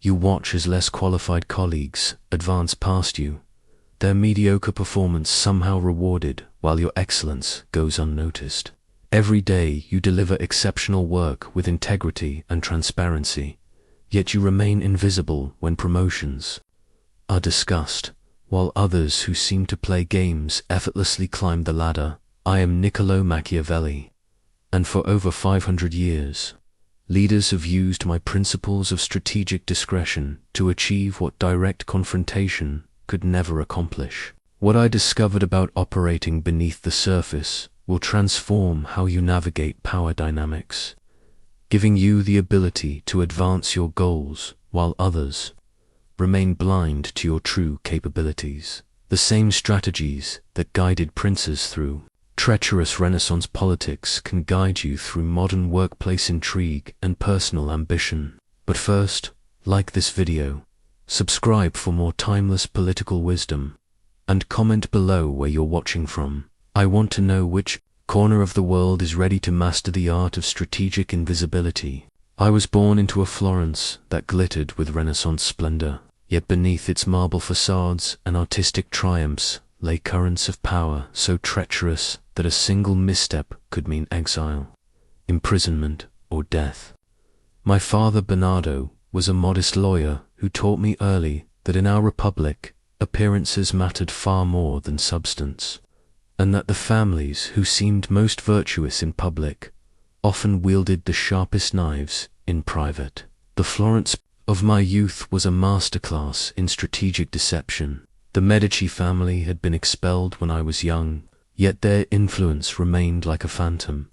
You watch as less qualified colleagues advance past you, their mediocre performance somehow rewarded while your excellence goes unnoticed. Every day you deliver exceptional work with integrity and transparency, yet you remain invisible when promotions are discussed, while others who seem to play games effortlessly climb the ladder. I am Niccolò Machiavelli, and for over 500 years, leaders have used my principles of strategic discretion to achieve what direct confrontation could never accomplish. What I discovered about operating beneath the surface will transform how you navigate power dynamics, giving you the ability to advance your goals while others remain blind to your true capabilities. The same strategies that guided princes through treacherous Renaissance politics can guide you through modern workplace intrigue and personal ambition. But first, like this video, subscribe for more timeless political wisdom, and comment below where you're watching from. I want to know which corner of the world is ready to master the art of strategic invisibility. I was born into a Florence that glittered with Renaissance splendor, yet beneath its marble facades and artistic triumphs lay currents of power so treacherous that a single misstep could mean exile, imprisonment, or death. My father, Bernardo, was a modest lawyer who taught me early that in our republic, appearances mattered far more than substance, and that the families who seemed most virtuous in public often wielded the sharpest knives in private. The Florence of my youth was a masterclass in strategic deception. The Medici family had been expelled when I was young, yet their influence remained like a phantom,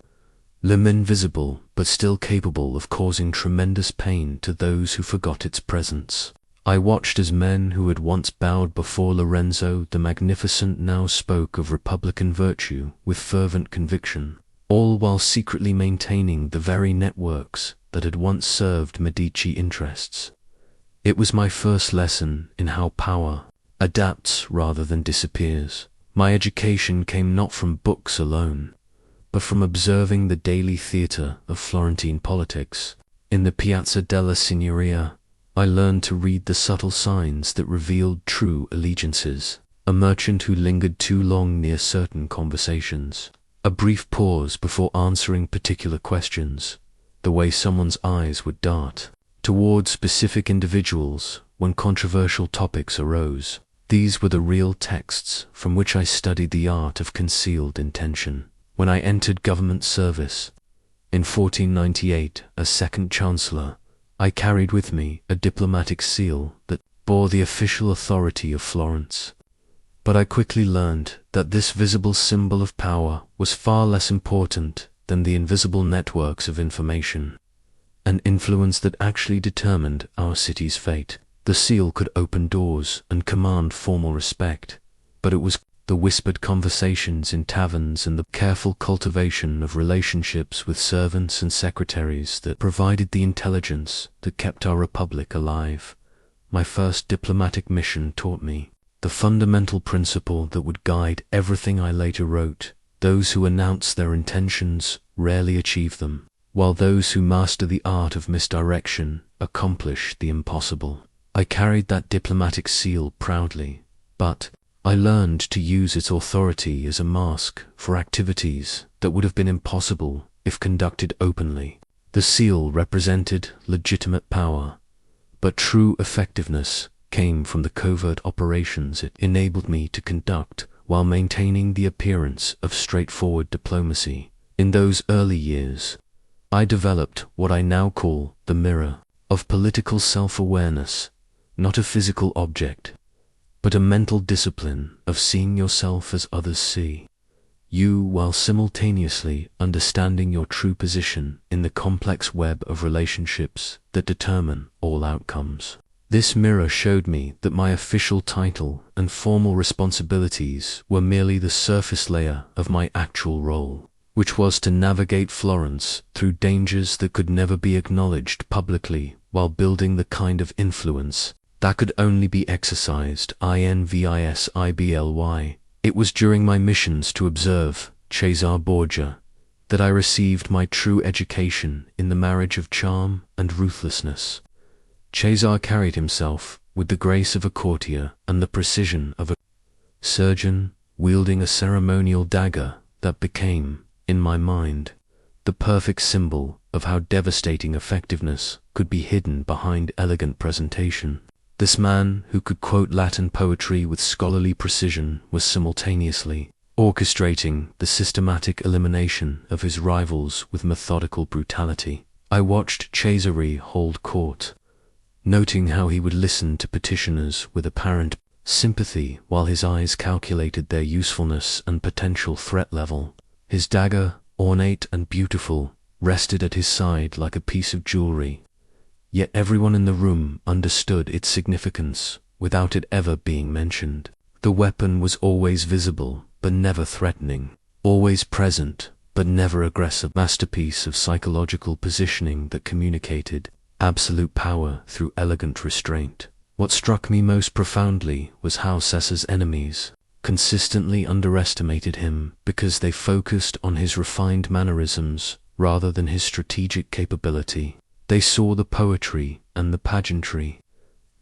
invisible but still capable of causing tremendous pain to those who forgot its presence. I watched as men who had once bowed before Lorenzo the Magnificent now spoke of republican virtue with fervent conviction, all while secretly maintaining the very networks that had once served Medici interests. It was my first lesson in how power adapts rather than disappears. My education came not from books alone, but from observing the daily theater of Florentine politics. In the Piazza della Signoria, I learned to read the subtle signs that revealed true allegiances. A merchant who lingered too long near certain conversations, a brief pause before answering particular questions, the way someone's eyes would dart toward specific individuals when controversial topics arose. These were the real texts from which I studied the art of concealed intention. When I entered government service in 1498 as second chancellor, I carried with me a diplomatic seal that bore the official authority of Florence. But I quickly learned that this visible symbol of power was far less important than the invisible networks of information and influence that actually determined our city's fate. The seal could open doors and command formal respect, but it was the whispered conversations in taverns and the careful cultivation of relationships with servants and secretaries that provided the intelligence that kept our republic alive. My first diplomatic mission taught me the fundamental principle that would guide everything I later wrote: those who announce their intentions rarely achieve them, while those who master the art of misdirection accomplish the impossible. I carried that diplomatic seal proudly, but I learned to use its authority as a mask for activities that would have been impossible if conducted openly. The seal represented legitimate power, but true effectiveness came from the covert operations it enabled me to conduct while maintaining the appearance of straightforward diplomacy. In those early years, I developed what I now call the mirror of political self-awareness, not a physical object, but a mental discipline of seeing yourself as others see you, while simultaneously understanding your true position in the complex web of relationships that determine all outcomes. This mirror showed me that my official title and formal responsibilities were merely the surface layer of my actual role, which was to navigate Florence through dangers that could never be acknowledged publicly while building the kind of influence that could only be exercised invisibly. It was during my missions to observe Cesare Borgia that I received my true education in the marriage of charm and ruthlessness. Cesar carried himself with the grace of a courtier and the precision of a surgeon, wielding a ceremonial dagger that became, in my mind, the perfect symbol of how devastating effectiveness could be hidden behind elegant presentation. This man, who could quote Latin poetry with scholarly precision, was simultaneously orchestrating the systematic elimination of his rivals with methodical brutality. I watched Cesare hold court, noting how he would listen to petitioners with apparent sympathy while his eyes calculated their usefulness and potential threat level. His dagger, ornate and beautiful, rested at his side like a piece of jewelry, yet everyone in the room understood its significance without it ever being mentioned. The weapon was always visible but never threatening, always present but never aggressive, masterpiece of psychological positioning that communicated absolute power through elegant restraint. What struck me most profoundly was how Caesar's enemies consistently underestimated him because they focused on his refined mannerisms rather than his strategic capability. They saw the poetry and the pageantry,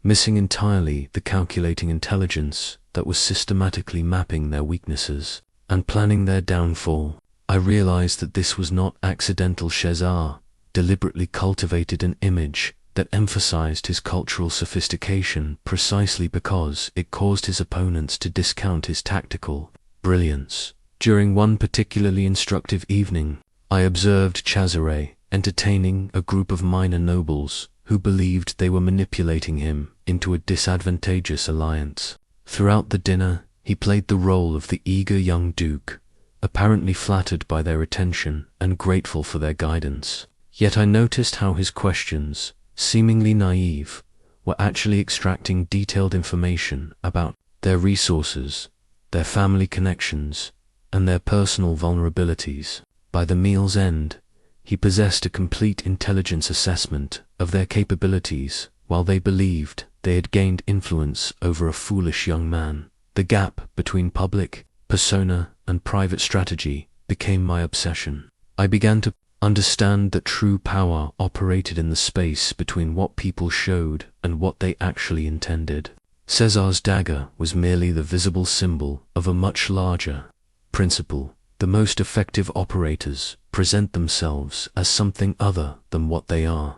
missing entirely the calculating intelligence that was systematically mapping their weaknesses and planning their downfall. I realized that this was not accidental. Cesar deliberately cultivated an image that emphasized his cultural sophistication precisely because it caused his opponents to discount his tactical brilliance. During one particularly instructive evening, I observed Cesare entertaining a group of minor nobles who believed they were manipulating him into a disadvantageous alliance. Throughout the dinner, he played the role of the eager young duke, apparently flattered by their attention and grateful for their guidance. Yet I noticed how his questions, seemingly naive, were actually extracting detailed information about their resources, their family connections, and their personal vulnerabilities. By the meal's end, he possessed a complete intelligence assessment of their capabilities while they believed they had gained influence over a foolish young man. The gap between public persona and private strategy became my obsession. I began to understand that true power operated in the space between what people showed and what they actually intended. Caesar's dagger was merely the visible symbol of a much larger principle. The most effective operators present themselves as something other than what they are,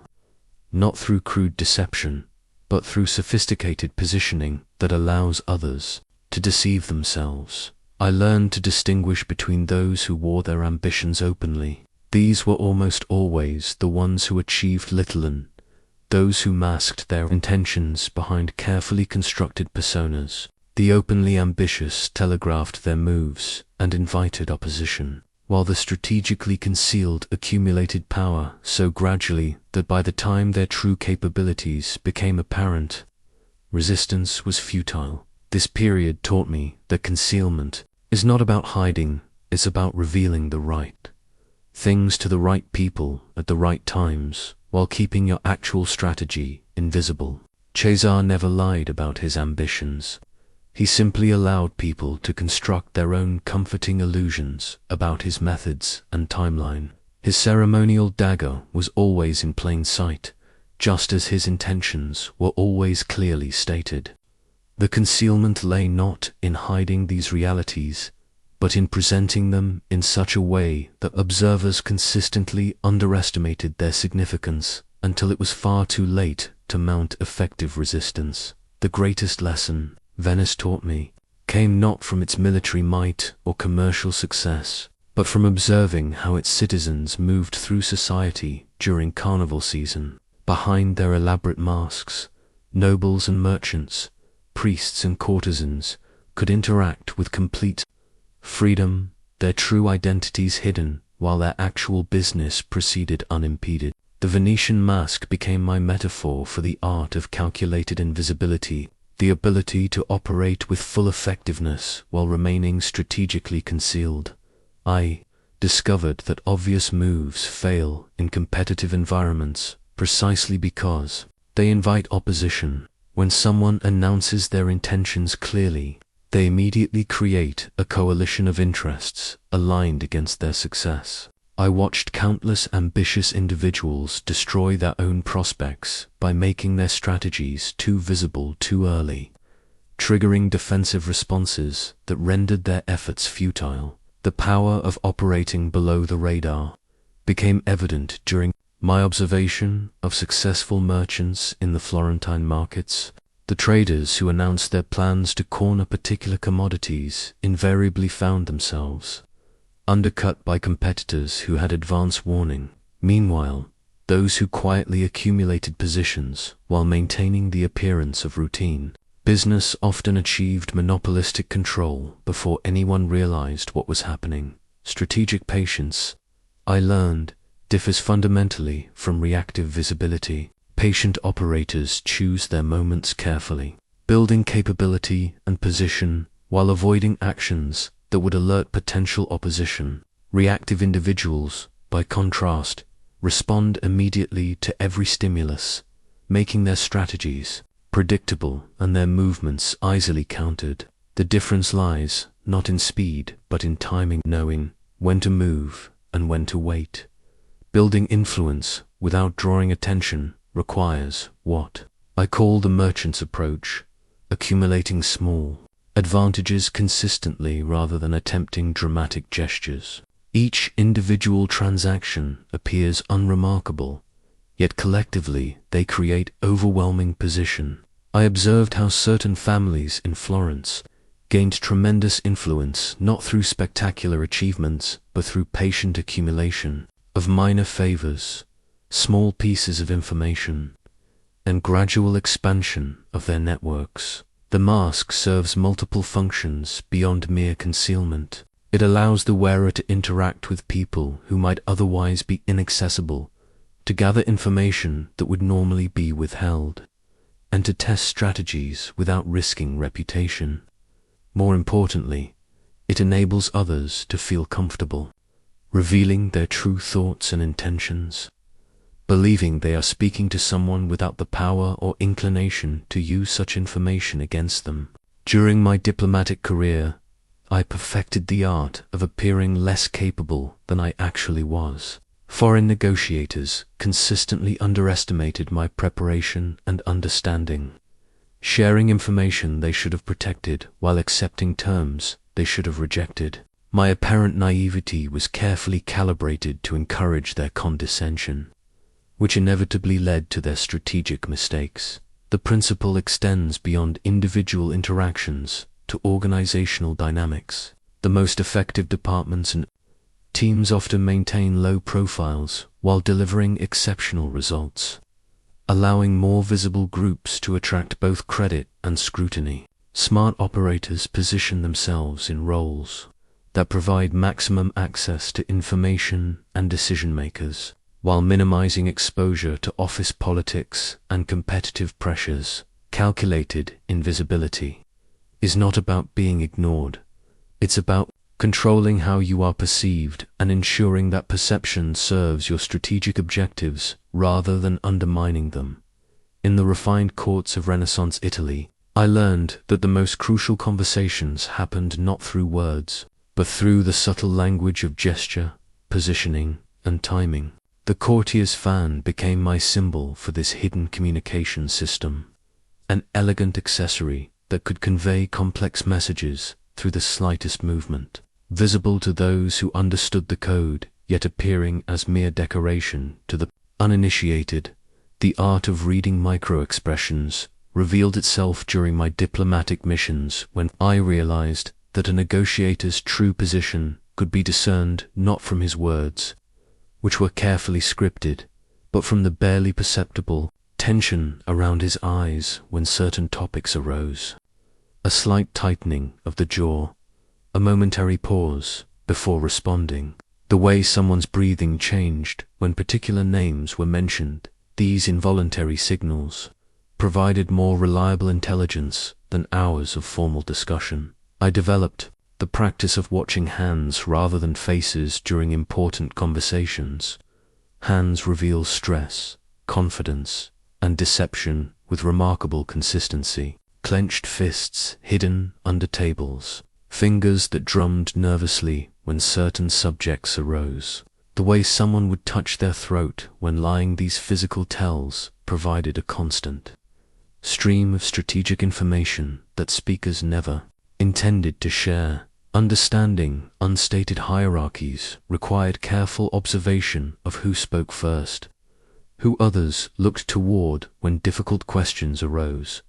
not through crude deception, but through sophisticated positioning that allows others to deceive themselves. I learned to distinguish between those who wore their ambitions openly. These were almost always the ones who achieved little, and those who masked their intentions behind carefully constructed personas. The openly ambitious telegraphed their moves and invited opposition, while the strategically concealed accumulated power so gradually that by the time their true capabilities became apparent, resistance was futile. This period taught me that concealment is not about hiding, it's about revealing the right things to the right people at the right times, while keeping your actual strategy invisible. Cesar never lied about his ambitions. He simply allowed people to construct their own comforting illusions about his methods and timeline. His ceremonial dagger was always in plain sight, just as his intentions were always clearly stated. The concealment lay not in hiding these realities, but in presenting them in such a way that observers consistently underestimated their significance until it was far too late to mount effective resistance. The greatest lesson Venice taught me came not from its military might or commercial success, but from observing how its citizens moved through society during carnival season. Behind their elaborate masks, nobles and merchants, priests and courtesans could interact with complete freedom, their true identities hidden while their actual business proceeded unimpeded. The Venetian mask became my metaphor for the art of calculated invisibility, the ability to operate with full effectiveness while remaining strategically concealed. I discovered that obvious moves fail in competitive environments precisely because they invite opposition. When someone announces their intentions clearly, they immediately create a coalition of interests aligned against their success. I watched countless ambitious individuals destroy their own prospects by making their strategies too visible too early, triggering defensive responses that rendered their efforts futile. The power of operating below the radar became evident during my observation of successful merchants in the Florentine markets. The traders who announced their plans to corner particular commodities invariably found themselves undercut by competitors who had advance warning. Meanwhile, those who quietly accumulated positions while maintaining the appearance of routine business often achieved monopolistic control before anyone realized what was happening. Strategic patience, I learned, differs fundamentally from reactive visibility. Patient operators choose their moments carefully, building capability and position while avoiding actions that would alert potential opposition. Reactive individuals, by contrast, respond immediately to every stimulus, making their strategies predictable and their movements easily countered. The difference lies not in speed but in timing, knowing when to move and when to wait. Building influence without drawing attention requires what I call the merchant's approach, accumulating small advantages consistently rather than attempting dramatic gestures. Each individual transaction appears unremarkable, yet collectively they create overwhelming position. I observed how certain families in Florence gained tremendous influence not through spectacular achievements but through patient accumulation of minor favors, small pieces of information, and gradual expansion of their networks. The mask serves multiple functions beyond mere concealment. It allows the wearer to interact with people who might otherwise be inaccessible, to gather information that would normally be withheld, and to test strategies without risking reputation. More importantly, it enables others to feel comfortable, revealing their true thoughts and intentions, believing they are speaking to someone without the power or inclination to use such information against them. During my diplomatic career, I perfected the art of appearing less capable than I actually was. Foreign negotiators consistently underestimated my preparation and understanding, sharing information they should have protected while accepting terms they should have rejected. My apparent naivety was carefully calibrated to encourage their condescension, which inevitably led to their strategic mistakes. The principle extends beyond individual interactions to organizational dynamics. The most effective departments and teams often maintain low profiles while delivering exceptional results, allowing more visible groups to attract both credit and scrutiny. Smart operators position themselves in roles that provide maximum access to information and decision makers, while minimizing exposure to office politics and competitive pressures. Calculated invisibility is not about being ignored. It's about controlling how you are perceived and ensuring that perception serves your strategic objectives rather than undermining them. In the refined courts of Renaissance Italy, I learned that the most crucial conversations happened not through words, but through the subtle language of gesture, positioning, and timing. The courtier's fan became my symbol for this hidden communication system, an elegant accessory that could convey complex messages through the slightest movement, visible to those who understood the code, yet appearing as mere decoration to the uninitiated. The art of reading micro-expressions revealed itself during my diplomatic missions when I realized that a negotiator's true position could be discerned not from his words, which were carefully scripted, but from the barely perceptible tension around his eyes when certain topics arose. A slight tightening of the jaw, a momentary pause before responding, the way someone's breathing changed when particular names were mentioned. These involuntary signals provided more reliable intelligence than hours of formal discussion. I developed the practice of watching hands rather than faces during important conversations. Hands reveal stress, confidence, and deception with remarkable consistency. Clenched fists hidden under tables, fingers that drummed nervously when certain subjects arose. The way someone would touch their throat when lying, these physical tells provided a constant stream of strategic information that speakers never intended to share. Understanding unstated hierarchies required careful observation of who spoke first, who others looked toward when difficult questions arose,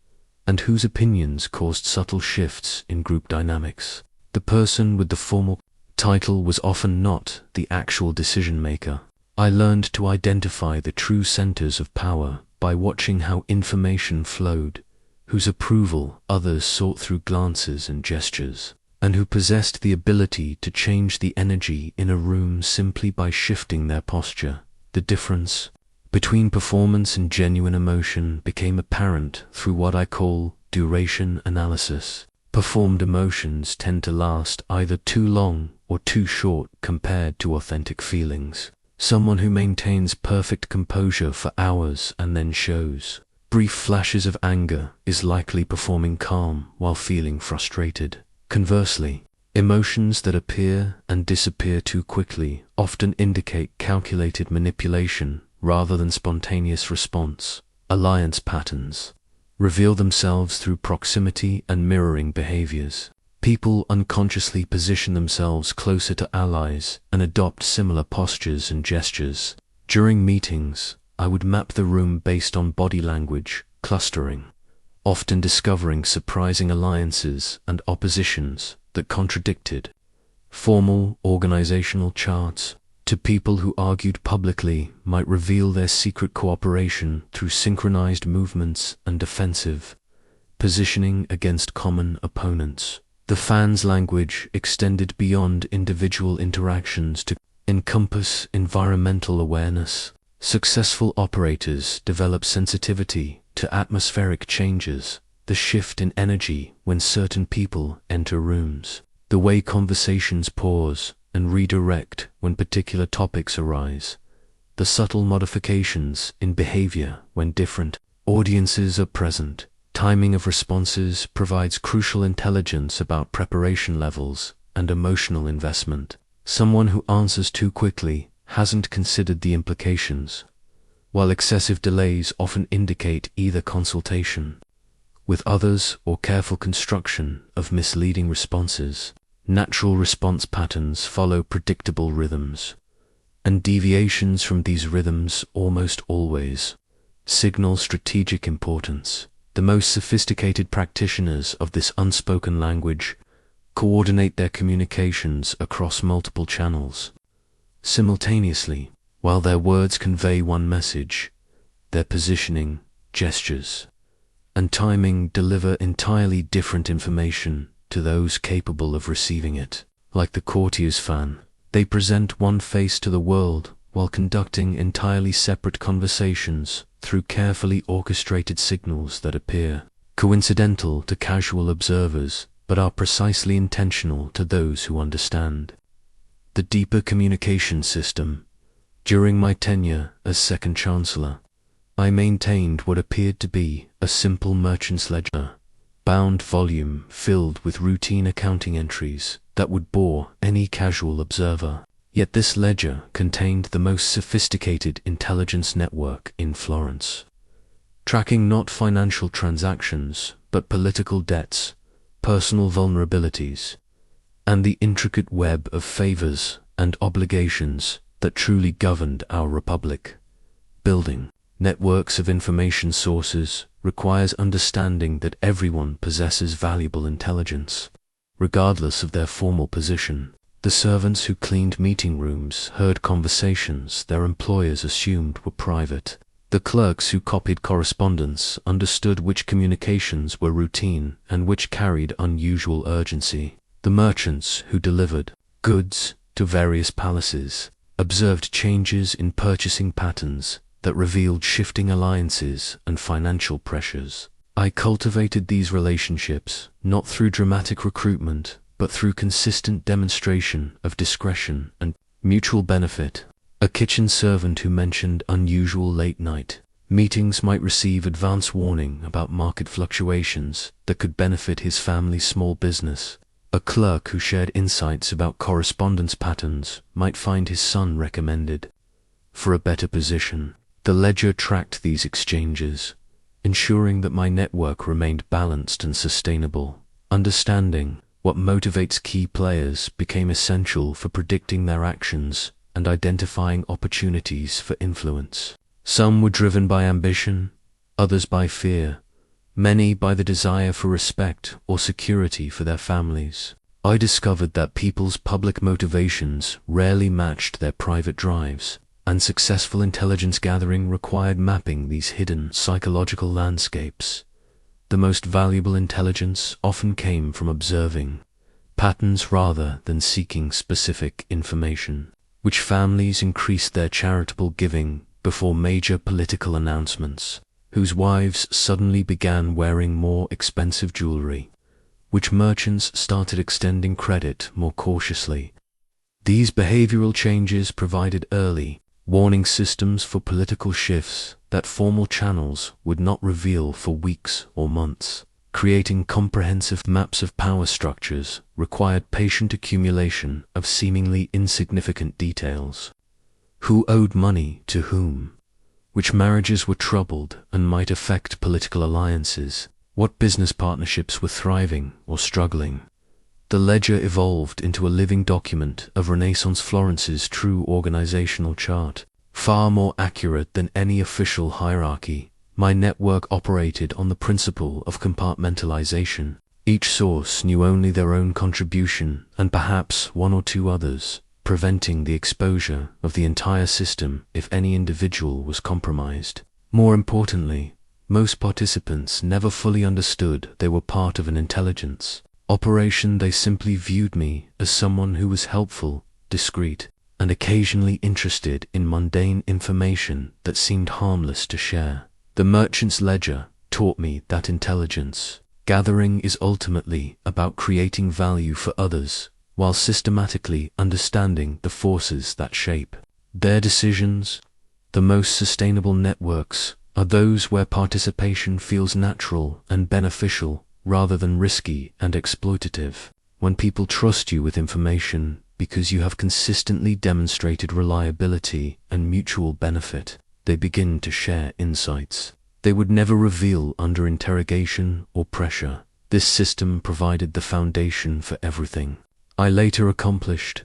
and whose opinions caused subtle shifts in group dynamics. The person with the formal title was often not the actual decision-maker. I learned to identify the true centers of power by watching how information flowed, whose approval others sought through glances and gestures, and who possessed the ability to change the energy in a room simply by shifting their posture. The difference between performance and genuine emotion became apparent through what I call duration analysis. Performed emotions tend to last either too long or too short compared to authentic feelings. Someone who maintains perfect composure for hours and then shows brief flashes of anger is likely performing calm while feeling frustrated. Conversely, emotions that appear and disappear too quickly often indicate calculated manipulation rather than spontaneous response. Alliance patterns reveal themselves through proximity and mirroring behaviors. People unconsciously position themselves closer to allies and adopt similar postures and gestures. During meetings, I would map the room based on body language, clustering, often discovering surprising alliances and oppositions that contradicted formal organizational charts. To people who argued publicly might reveal their secret cooperation through synchronized movements and defensive positioning against common opponents. The fans' language extended beyond individual interactions to encompass environmental awareness. Successful operators develop sensitivity to atmospheric changes, the shift in energy when certain people enter rooms, the way conversations pause and redirect when particular topics arise, the subtle modifications in behavior when different audiences are present. Timing of responses provides crucial intelligence about preparation levels and emotional investment. Someone who answers too quickly hasn't considered the implications, while excessive delays often indicate either consultation with others or careful construction of misleading responses. Natural response patterns follow predictable rhythms, and deviations from these rhythms almost always signal strategic importance. The most sophisticated practitioners of this unspoken language coordinate their communications across multiple channels simultaneously. While their words convey one message, their positioning, gestures, and timing deliver entirely different information to those capable of receiving it. Like the courtier's fan, they present one face to the world while conducting entirely separate conversations through carefully orchestrated signals that appear coincidental to casual observers but are precisely intentional to those who understand. The deeper communication system. During my tenure as second chancellor, I maintained what appeared to be a simple merchant's ledger, bound volume filled with routine accounting entries that would bore any casual observer. Yet this ledger contained the most sophisticated intelligence network in Florence, tracking not financial transactions but political debts, personal vulnerabilities, and the intricate web of favors and obligations that truly governed our republic. Building networks of information sources requires understanding that everyone possesses valuable intelligence, regardless of their formal position. The servants who cleaned meeting rooms heard conversations their employers assumed were private. The clerks who copied correspondence understood which communications were routine and which carried unusual urgency. The merchants who delivered goods to various palaces observed changes in purchasing patterns that revealed shifting alliances and financial pressures. I cultivated these relationships not through dramatic recruitment, but through consistent demonstration of discretion and mutual benefit. A kitchen servant who mentioned unusual late-night meetings might receive advance warning about market fluctuations that could benefit his family's small business, A clerk who shared insights about correspondence patterns might find his son recommended for a better position. The ledger tracked these exchanges, ensuring that my network remained balanced and sustainable. Understanding what motivates key players became essential for predicting their actions and identifying opportunities for influence. Some were driven by ambition, others by fear, many by the desire for respect or security for their families. I discovered that people's public motivations rarely matched their private drives, and successful intelligence gathering required mapping these hidden psychological landscapes. The most valuable intelligence often came from observing patterns rather than seeking specific information. Which families increased their charitable giving before major political announcements? Whose wives suddenly began wearing more expensive jewelry? Which merchants started extending credit more cautiously? These behavioral changes provided early warning systems for political shifts that formal channels would not reveal for weeks or months. Creating comprehensive maps of power structures required patient accumulation of seemingly insignificant details. Who owed money to whom? Which marriages were troubled and might affect political alliances? What business partnerships were thriving or struggling? The ledger evolved into a living document of Renaissance Florence's true organizational chart. Far more accurate than any official hierarchy, my network operated on the principle of compartmentalization. Each source knew only their own contribution and perhaps one or two others, preventing the exposure of the entire system if any individual was compromised. More importantly, most participants never fully understood they were part of an intelligence operation. They simply viewed me as someone who was helpful, discreet, and occasionally interested in mundane information that seemed harmless to share. The merchant's ledger taught me that intelligence gathering is ultimately about creating value for others while systematically understanding the forces that shape their decisions. The most sustainable networks are those where participation feels natural and beneficial rather than risky and exploitative. When people trust you with information because you have consistently demonstrated reliability and mutual benefit, they begin to share insights they would never reveal under interrogation or pressure. This system provided the foundation for everything I later accomplished,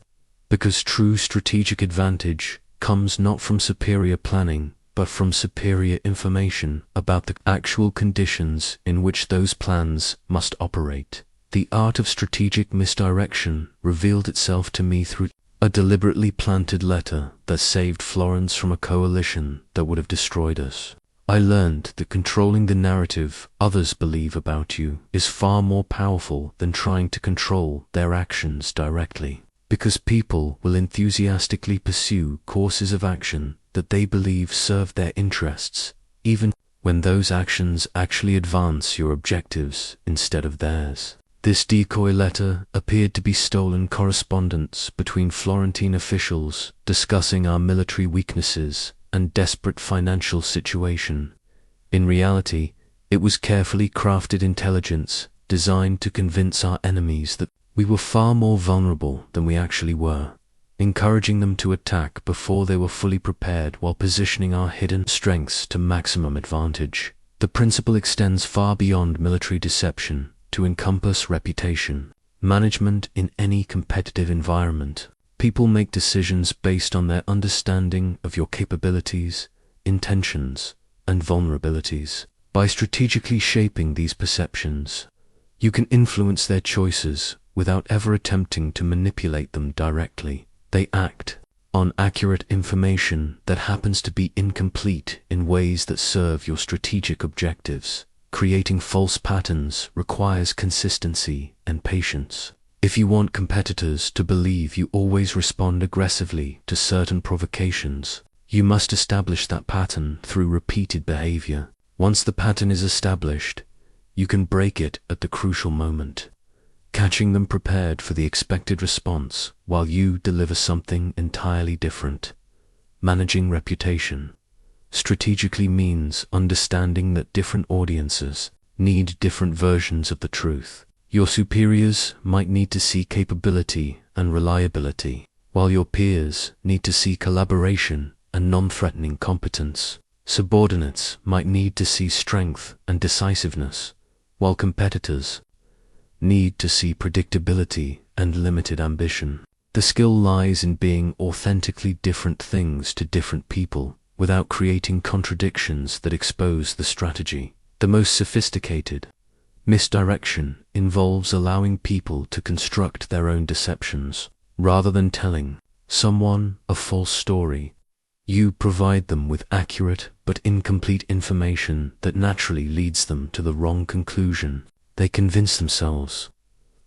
because true strategic advantage comes not from superior planning, but from superior information about the actual conditions in which those plans must operate. The art of strategic misdirection revealed itself to me through a deliberately planted letter that saved Florence from a coalition that would have destroyed us. I learned that controlling the narrative others believe about you is far more powerful than trying to control their actions directly, because people will enthusiastically pursue courses of action that they believe serve their interests, even when those actions actually advance your objectives instead of theirs. This decoy letter appeared to be stolen correspondence between Florentine officials discussing our military weaknesses and desperate financial situation. In reality, it was carefully crafted intelligence designed to convince our enemies that we were far more vulnerable than we actually were, encouraging them to attack before they were fully prepared while positioning our hidden strengths to maximum advantage. The principle extends far beyond military deception to encompass reputation management in any competitive environment. People make decisions based on their understanding of your capabilities, intentions, and vulnerabilities. By strategically shaping these perceptions, you can influence their choices without ever attempting to manipulate them directly. They act on accurate information that happens to be incomplete in ways that serve your strategic objectives. Creating false patterns requires consistency and patience. If you want competitors to believe you always respond aggressively to certain provocations, you must establish that pattern through repeated behavior. Once the pattern is established, you can break it at the crucial moment, catching them prepared for the expected response while you deliver something entirely different. Managing reputation strategically means understanding that different audiences need different versions of the truth. Your superiors might need to see capability and reliability, while your peers need to see collaboration and non-threatening competence. Subordinates might need to see strength and decisiveness, while competitors need to see predictability and limited ambition. The skill lies in being authentically different things to different people, without creating contradictions that expose the strategy. The most sophisticated misdirection involves allowing people to construct their own deceptions. Rather than telling someone a false story, you provide them with accurate but incomplete information that naturally leads them to the wrong conclusion. They convince themselves,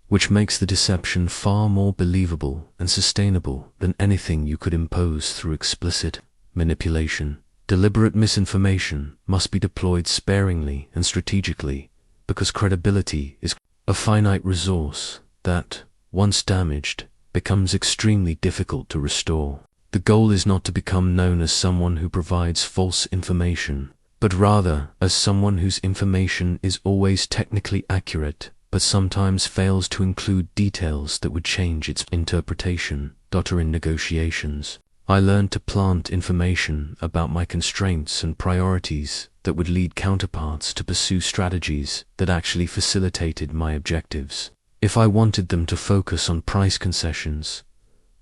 which makes the deception far more believable and sustainable than anything you could impose through explicit manipulation. Deliberate misinformation must be deployed sparingly and strategically, because credibility is a finite resource that, once damaged, becomes extremely difficult to restore. The goal is not to become known as someone who provides false information, but rather as someone whose information is always technically accurate, but sometimes fails to include details that would change its interpretation. In negotiations, I learned to plant information about my constraints and priorities that would lead counterparts to pursue strategies that actually facilitated my objectives. If I wanted them to focus on price concessions,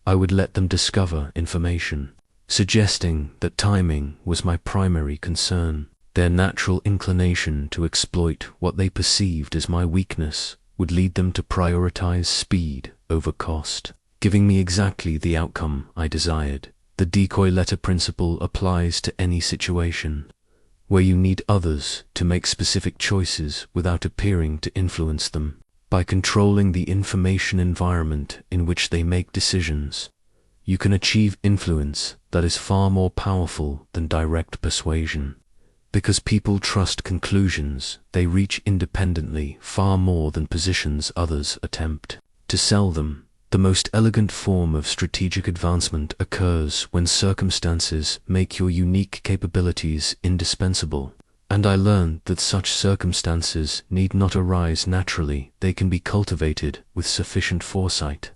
I would let them discover information suggesting that timing was my primary concern. Their natural inclination to exploit what they perceived as my weakness would lead them to prioritize speed over cost, giving me exactly the outcome I desired. The decoy letter principle applies to any situation where you need others to make specific choices without appearing to influence them. By controlling the information environment in which they make decisions, you can achieve influence that is far more powerful than direct persuasion. Because people trust conclusions they reach independently far more than positions others attempt to sell them. The most elegant form of strategic advancement occurs when circumstances make your unique capabilities indispensable. And I learned that such circumstances need not arise naturally, they can be cultivated with sufficient foresight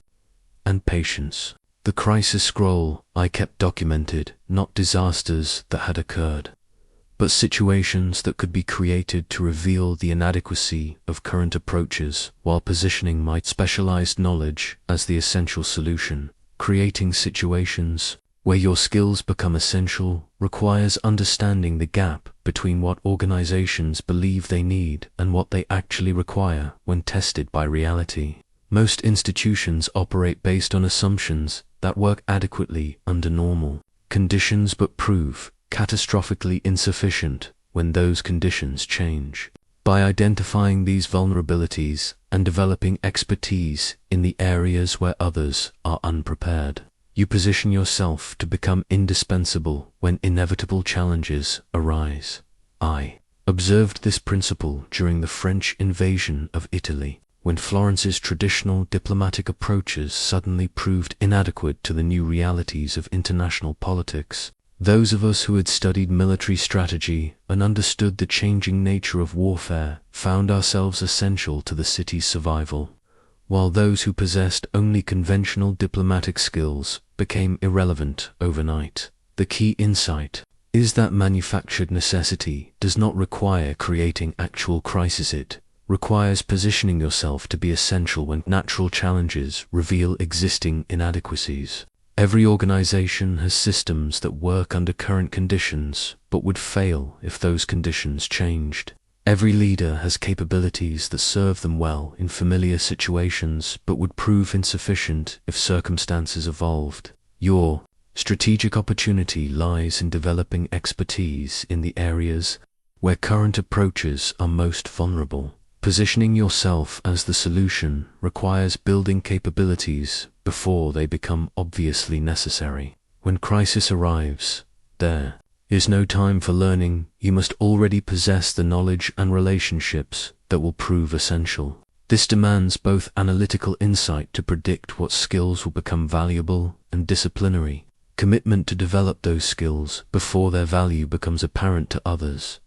and patience. The crisis scroll I kept documented not disasters that had occurred, but situations that could be created to reveal the inadequacy of current approaches while positioning my specialized knowledge as the essential solution. Creating situations where your skills become essential requires understanding the gap between what organizations believe they need and what they actually require when tested by reality. Most institutions operate based on assumptions that work adequately under normal conditions but prove catastrophically insufficient when those conditions change. By identifying these vulnerabilities and developing expertise in the areas where others are unprepared, you position yourself to become indispensable when inevitable challenges arise. I observed this principle during the French invasion of Italy, when Florence's traditional diplomatic approaches suddenly proved inadequate to the new realities of international politics. Those of us who had studied military strategy and understood the changing nature of warfare found ourselves essential to the city's survival, while those who possessed only conventional diplomatic skills became irrelevant overnight. The key insight is that manufactured necessity does not require creating actual crises. It requires positioning yourself to be essential when natural challenges reveal existing inadequacies. Every organization has systems that work under current conditions but would fail if those conditions changed. Every leader has capabilities that serve them well in familiar situations but would prove insufficient if circumstances evolved. Your strategic opportunity lies in developing expertise in the areas where current approaches are most vulnerable. Positioning yourself as the solution requires building capabilities before they become obviously necessary. When crisis arrives, there is no time for learning. You must already possess the knowledge and relationships that will prove essential. This demands both analytical insight to predict what skills will become valuable and disciplinary commitment to develop those skills before their value becomes apparent to others.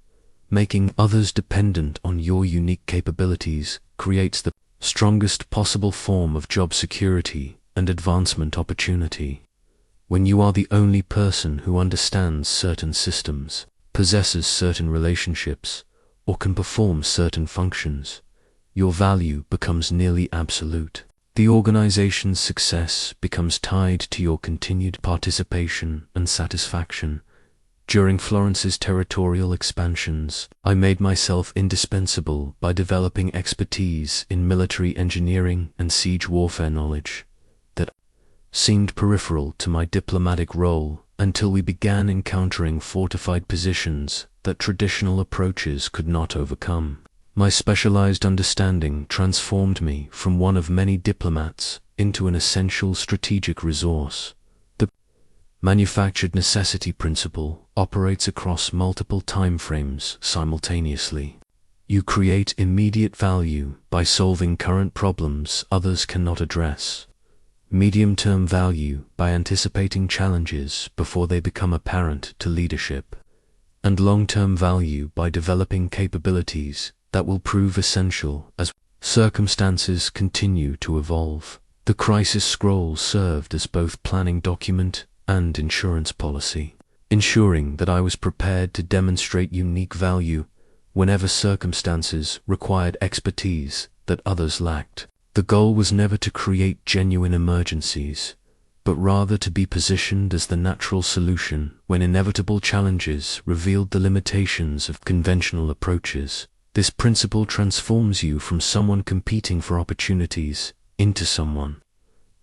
Making others dependent on your unique capabilities creates the strongest possible form of job security and advancement opportunity. When you are the only person who understands certain systems, possesses certain relationships, or can perform certain functions, your value becomes nearly absolute. The organization's success becomes tied to your continued participation and satisfaction. During Florence's territorial expansions, I made myself indispensable by developing expertise in military engineering and siege warfare knowledge that seemed peripheral to my diplomatic role until we began encountering fortified positions that traditional approaches could not overcome. My specialized understanding transformed me from one of many diplomats into an essential strategic resource. The manufactured necessity principle operates across multiple timeframes simultaneously. You create immediate value by solving current problems others cannot address, medium-term value by anticipating challenges before they become apparent to leadership, and long-term value by developing capabilities that will prove essential as circumstances continue to evolve. The crisis scroll served as both planning document and insurance policy, ensuring that I was prepared to demonstrate unique value whenever circumstances required expertise that others lacked. The goal was never to create genuine emergencies, but rather to be positioned as the natural solution when inevitable challenges revealed the limitations of conventional approaches. This principle transforms you from someone competing for opportunities into someone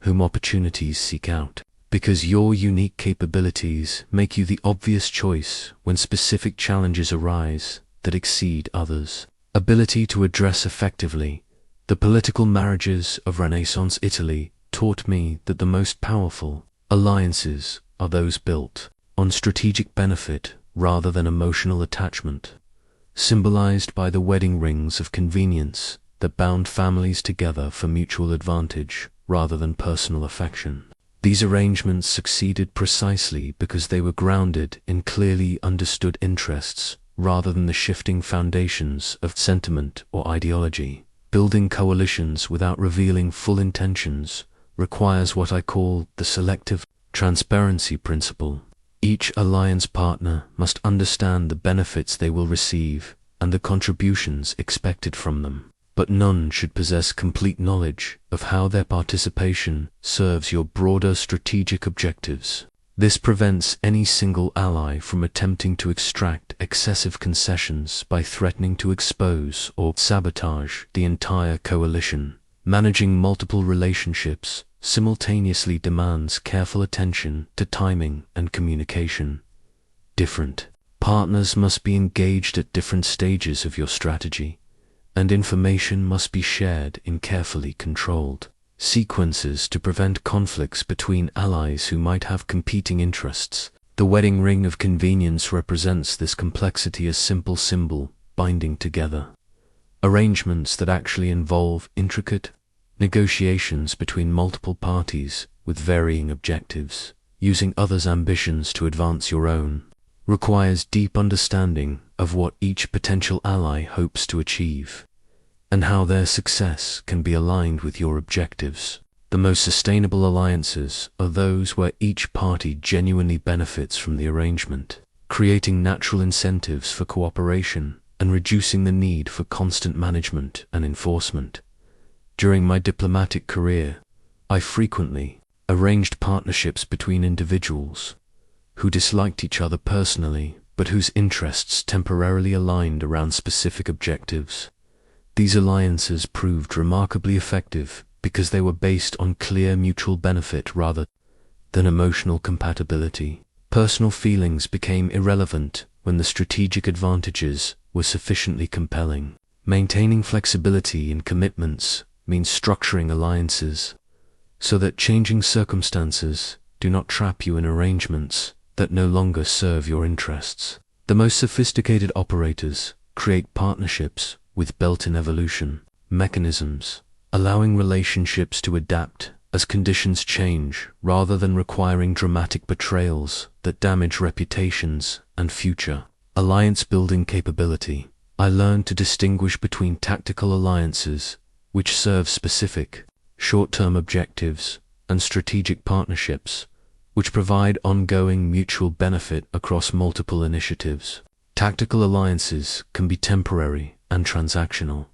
whom opportunities seek out, because your unique capabilities make you the obvious choice when specific challenges arise that exceed others. Ability to address effectively. The political marriages of Renaissance Italy taught me that the most powerful alliances are those built on strategic benefit rather than emotional attachment, symbolized by the wedding rings of convenience that bound families together for mutual advantage rather than personal affection. These arrangements succeeded precisely because they were grounded in clearly understood interests rather than the shifting foundations of sentiment or ideology. Building coalitions without revealing full intentions requires what I call the selective transparency principle. Each alliance partner must understand the benefits they will receive and the contributions expected from them, but none should possess complete knowledge of how their participation serves your broader strategic objectives. This prevents any single ally from attempting to extract excessive concessions by threatening to expose or sabotage the entire coalition. Managing multiple relationships simultaneously demands careful attention to timing and communication. Different partners must be engaged at different stages of your strategy, and information must be shared in carefully controlled sequences to prevent conflicts between allies who might have competing interests. The wedding ring of convenience represents this complexity, a simple symbol binding together arrangements that actually involve intricate negotiations between multiple parties with varying objectives. Using others' ambitions to advance your own requires deep understanding of what each potential ally hopes to achieve and how their success can be aligned with your objectives. The most sustainable alliances are those where each party genuinely benefits from the arrangement, creating natural incentives for cooperation and reducing the need for constant management and enforcement. During my diplomatic career, I frequently arranged partnerships between individuals who disliked each other personally, but whose interests temporarily aligned around specific objectives. These alliances proved remarkably effective because they were based on clear mutual benefit rather than emotional compatibility. Personal feelings became irrelevant when the strategic advantages were sufficiently compelling. Maintaining flexibility in commitments means structuring alliances so that changing circumstances do not trap you in arrangements that no longer serve your interests. The most sophisticated operators create partnerships with built-in evolution mechanisms, allowing relationships to adapt as conditions change rather than requiring dramatic betrayals that damage reputations and future alliance-building capability. I learned to distinguish between tactical alliances which serve specific, short-term objectives, and strategic partnerships, which provide ongoing mutual benefit across multiple initiatives. Tactical alliances can be temporary and transactional,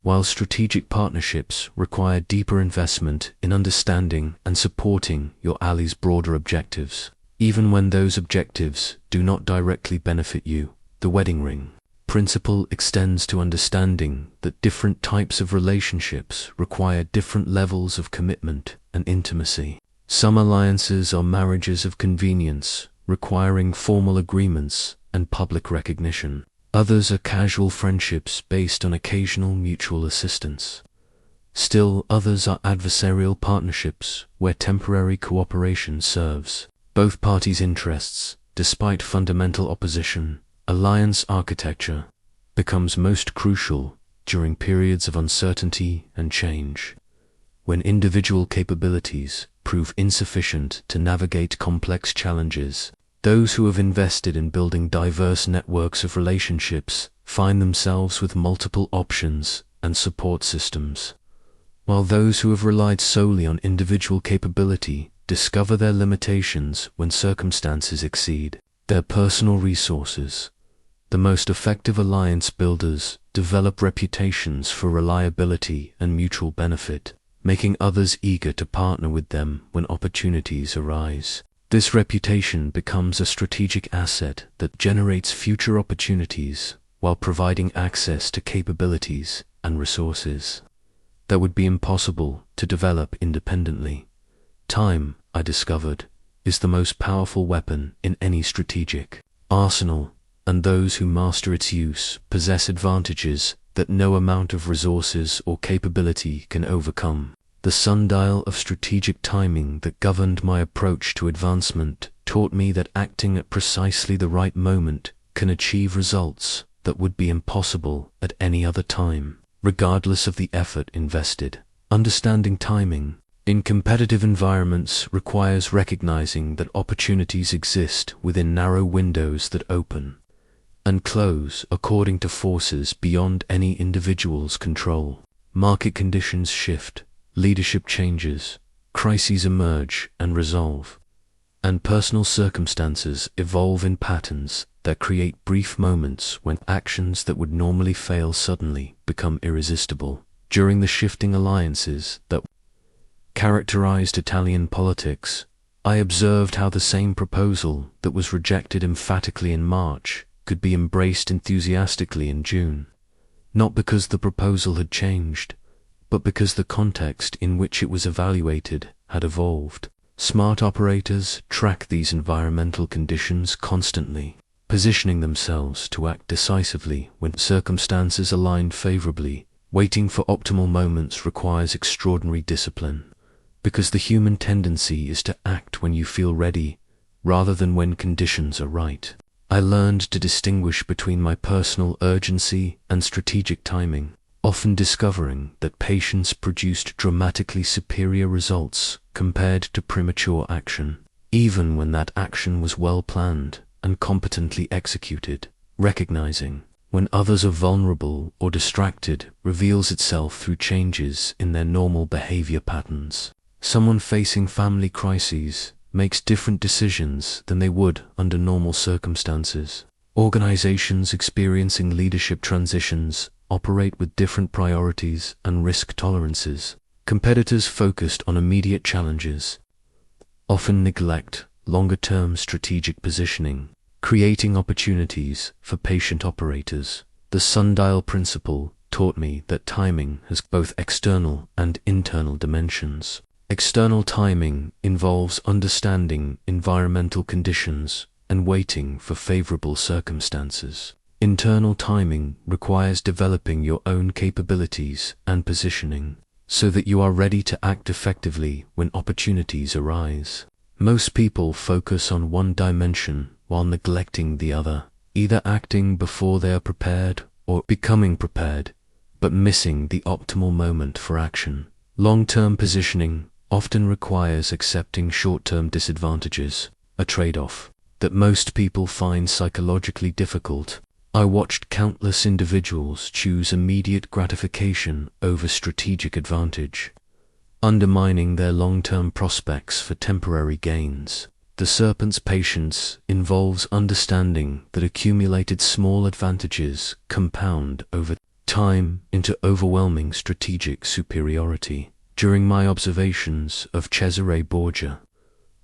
while strategic partnerships require deeper investment in understanding and supporting your ally's broader objectives, even when those objectives do not directly benefit you. The wedding ring principle extends to understanding that different types of relationships require different levels of commitment and intimacy. Some alliances are marriages of convenience, requiring formal agreements and public recognition. Others are casual friendships based on occasional mutual assistance. Still others are adversarial partnerships where temporary cooperation serves both parties' interests. Despite fundamental opposition, alliance architecture becomes most crucial during periods of uncertainty and change, when individual capabilities prove insufficient to navigate complex challenges. Those who have invested in building diverse networks of relationships find themselves with multiple options and support systems, while those who have relied solely on individual capability discover their limitations when circumstances exceed their personal resources. The most effective alliance builders develop reputations for reliability and mutual benefit, making others eager to partner with them when opportunities arise. This reputation becomes a strategic asset that generates future opportunities while providing access to capabilities and resources that would be impossible to develop independently. Time, I discovered, is the most powerful weapon in any strategic arsenal, and those who master its use possess advantages that no amount of resources or capability can overcome. The sundial of strategic timing that governed my approach to advancement taught me that acting at precisely the right moment can achieve results that would be impossible at any other time, regardless of the effort invested. Understanding timing in competitive environments requires recognizing that opportunities exist within narrow windows that open and close according to forces beyond any individual's control. Market conditions shift, leadership changes, crises emerge and resolve, and personal circumstances evolve in patterns that create brief moments when actions that would normally fail suddenly become irresistible. During the shifting alliances that characterized Italian politics, I observed how the same proposal that was rejected emphatically in March could be embraced enthusiastically in June, not because the proposal had changed, but because the context in which it was evaluated had evolved. Smart operators track these environmental conditions constantly, positioning themselves to act decisively when circumstances align favorably. Waiting for optimal moments requires extraordinary discipline, because the human tendency is to act when you feel ready, rather than when conditions are right. I learned to distinguish between my personal urgency and strategic timing, often discovering that patience produced dramatically superior results compared to premature action, even when that action was well planned and competently executed. Recognizing when others are vulnerable or distracted reveals itself through changes in their normal behavior patterns. Someone facing family crises makes different decisions than they would under normal circumstances. Organizations experiencing leadership transitions operate with different priorities and risk tolerances. Competitors focused on immediate challenges often neglect longer-term strategic positioning, creating opportunities for patient operators. The sundial principle taught me that timing has both external and internal dimensions. External timing involves understanding environmental conditions and waiting for favorable circumstances. Internal timing requires developing your own capabilities and positioning so that you are ready to act effectively when opportunities arise. Most people focus on one dimension while neglecting the other, either acting before they are prepared or becoming prepared, but missing the optimal moment for action. Long-term positioning often requires accepting short-term disadvantages, a trade-off that most people find psychologically difficult. I watched countless individuals choose immediate gratification over strategic advantage, undermining their long-term prospects for temporary gains. The serpent's patience involves understanding that accumulated small advantages compound over time into overwhelming strategic superiority. During my observations of Cesare Borgia,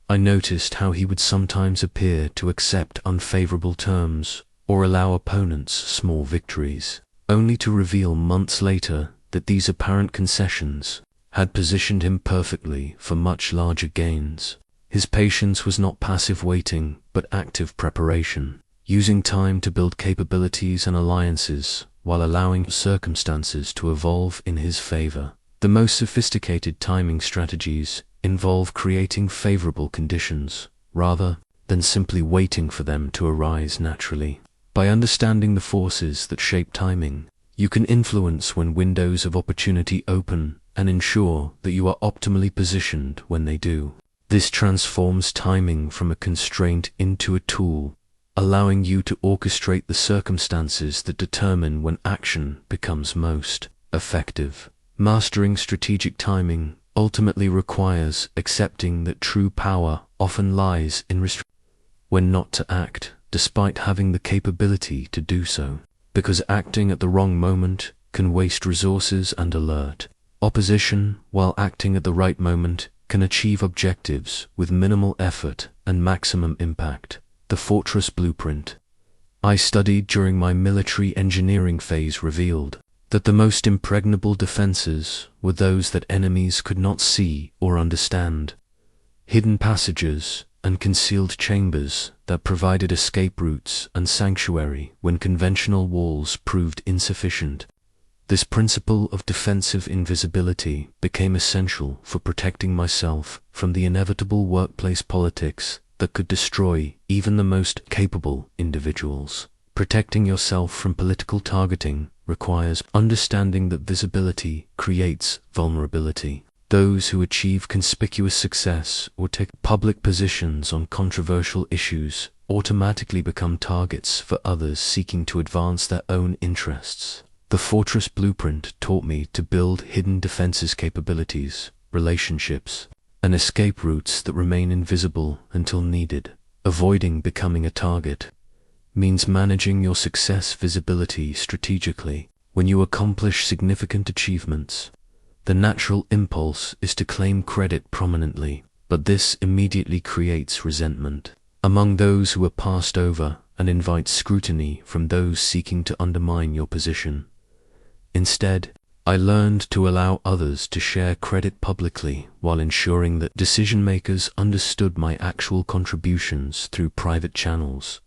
I noticed how he would sometimes appear to accept unfavorable terms or allow opponents small victories, only to reveal months later that these apparent concessions had positioned him perfectly for much larger gains. His patience was not passive waiting, but active preparation, using time to build capabilities and alliances while allowing circumstances to evolve in his favor. The most sophisticated timing strategies involve creating favorable conditions rather than simply waiting for them to arise naturally. By understanding the forces that shape timing, you can influence when windows of opportunity open and ensure that you are optimally positioned when they do. This transforms timing from a constraint into a tool, allowing you to orchestrate the circumstances that determine when action becomes most effective. Mastering strategic timing ultimately requires accepting that true power often lies in when not to act, despite having the capability to do so, because acting at the wrong moment can waste resources and alert opposition, while acting at the right moment can achieve objectives with minimal effort and maximum impact. The Fortress Blueprint I studied during my military engineering phase revealed that the most impregnable defenses were those that enemies could not see or understand. Hidden passages and concealed chambers that provided escape routes and sanctuary when conventional walls proved insufficient. This principle of defensive invisibility became essential for protecting myself from the inevitable workplace politics that could destroy even the most capable individuals. Protecting yourself from political targeting requires understanding that visibility creates vulnerability. Those who achieve conspicuous success or take public positions on controversial issues automatically become targets for others seeking to advance their own interests. The Fortress Blueprint taught me to build hidden defenses capabilities, relationships, and escape routes that remain invisible until needed. Avoiding becoming a target means managing your success visibility strategically. When you accomplish significant achievements, the natural impulse is to claim credit prominently, but this immediately creates resentment among those who are passed over and invites scrutiny from those seeking to undermine your position. Instead, I learned to allow others to share credit publicly while ensuring that decision-makers understood my actual contributions through private channels.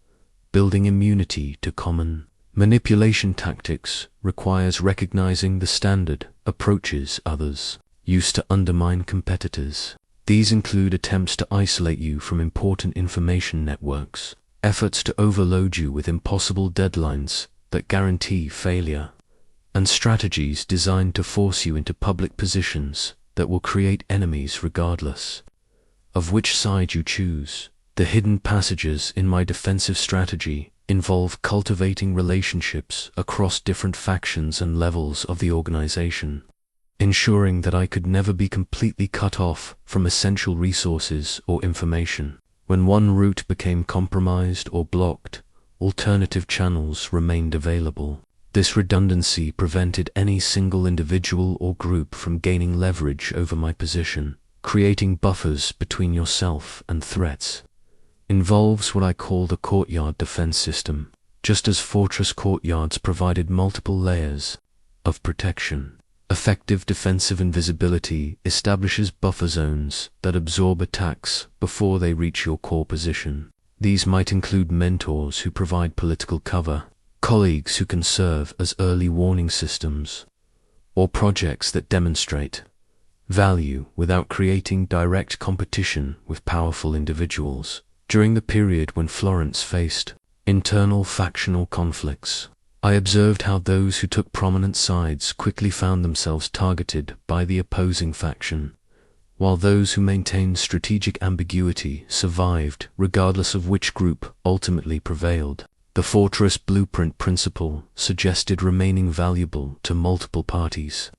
Building immunity to common manipulation tactics requires recognizing the standard approaches others use to undermine competitors. These include attempts to isolate you from important information networks, efforts to overload you with impossible deadlines that guarantee failure, and strategies designed to force you into public positions that will create enemies regardless of which side you choose. The hidden passages in my defensive strategy involve cultivating relationships across different factions and levels of the organization, ensuring that I could never be completely cut off from essential resources or information. When one route became compromised or blocked, alternative channels remained available. This redundancy prevented any single individual or group from gaining leverage over my position. Creating buffers between yourself and threats involves what I call the courtyard defense system. Just as fortress courtyards provided multiple layers of protection, effective defensive invisibility establishes buffer zones that absorb attacks before they reach your core position. These might include mentors who provide political cover, colleagues who can serve as early warning systems, or projects that demonstrate value without creating direct competition with powerful individuals. During the period when Florence faced internal factional conflicts, I observed how those who took prominent sides quickly found themselves targeted by the opposing faction, while those who maintained strategic ambiguity survived regardless of which group ultimately prevailed. The fortress blueprint principle suggested remaining valuable to multiple parties,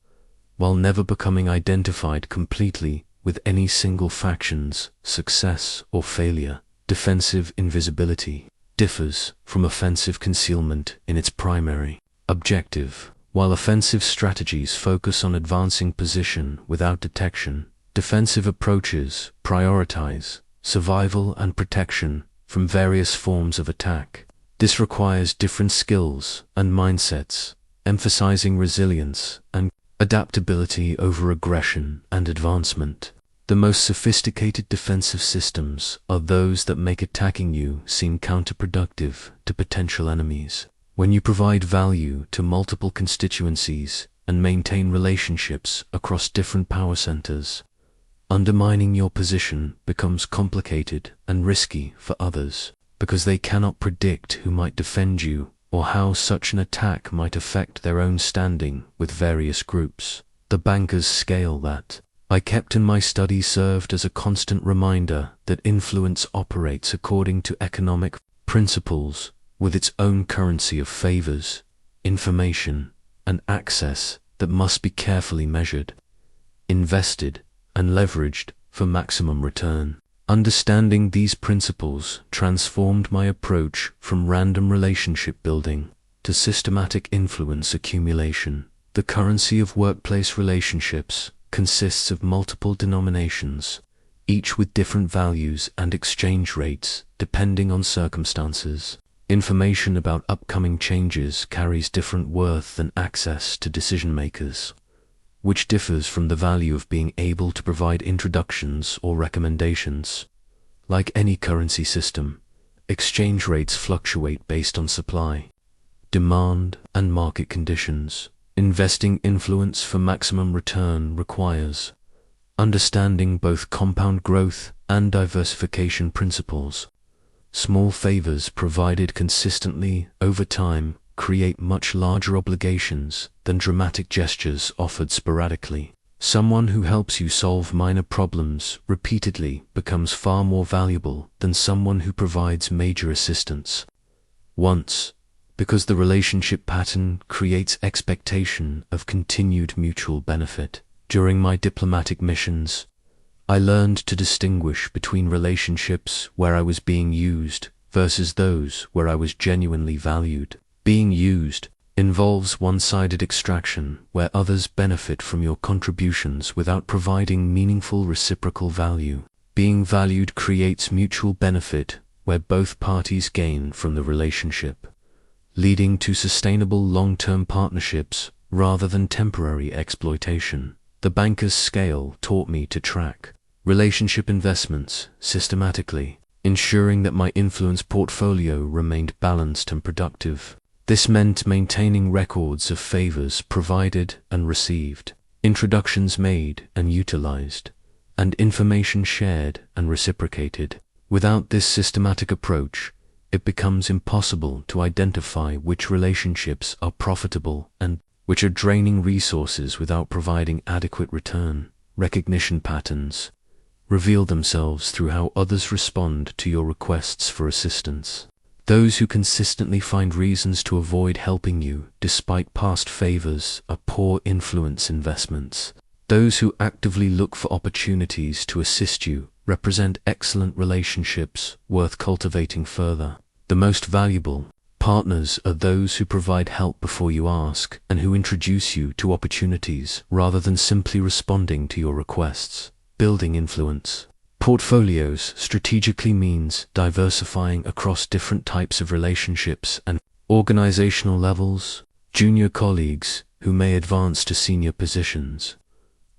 while never becoming identified completely with any single faction's success or failure. Defensive invisibility differs from offensive concealment in its primary objective. While offensive strategies focus on advancing position without detection, defensive approaches prioritize survival and protection from various forms of attack. This requires different skills and mindsets, emphasizing resilience and adaptability over aggression and advancement. The most sophisticated defensive systems are those that make attacking you seem counterproductive to potential enemies. When you provide value to multiple constituencies and maintain relationships across different power centers, undermining your position becomes complicated and risky for others, because they cannot predict who might defend you or how such an attack might affect their own standing with various groups. The banker's scale that I kept in my study served as a constant reminder that influence operates according to economic principles, with its own currency of favors, information, and access that must be carefully measured, invested, and leveraged for maximum return. Understanding these principles transformed my approach from random relationship building to systematic influence accumulation. The currency of workplace relationships consists of multiple denominations, each with different values and exchange rates depending on circumstances. Information about upcoming changes carries different worth than access to decision makers, which differs from the value of being able to provide introductions or recommendations. Like any currency system, exchange rates fluctuate based on supply, demand, and market conditions. Investing influence for maximum return requires understanding both compound growth and diversification principles. Small favors provided consistently over time create much larger obligations than dramatic gestures offered sporadically. Someone who helps you solve minor problems repeatedly becomes far more valuable than someone who provides major assistance once, because the relationship pattern creates expectation of continued mutual benefit. During my diplomatic missions, I learned to distinguish between relationships where I was being used versus those where I was genuinely valued. Being used involves one-sided extraction where others benefit from your contributions without providing meaningful reciprocal value. Being valued creates mutual benefit where both parties gain from the relationship, leading to sustainable long-term partnerships rather than temporary exploitation. The banker's scale taught me to track relationship investments systematically, ensuring that my influence portfolio remained balanced and productive. This meant maintaining records of favors provided and received, introductions made and utilized, and information shared and reciprocated. Without this systematic approach, it becomes impossible to identify which relationships are profitable and which are draining resources without providing adequate return. Recognition patterns reveal themselves through how others respond to your requests for assistance. Those who consistently find reasons to avoid helping you despite past favors are poor influence investments. Those who actively look for opportunities to assist you represent excellent relationships worth cultivating further. The most valuable partners are those who provide help before you ask and who introduce you to opportunities rather than simply responding to your requests. Building influence portfolios strategically means diversifying across different types of relationships and organizational levels. Junior colleagues who may advance to senior positions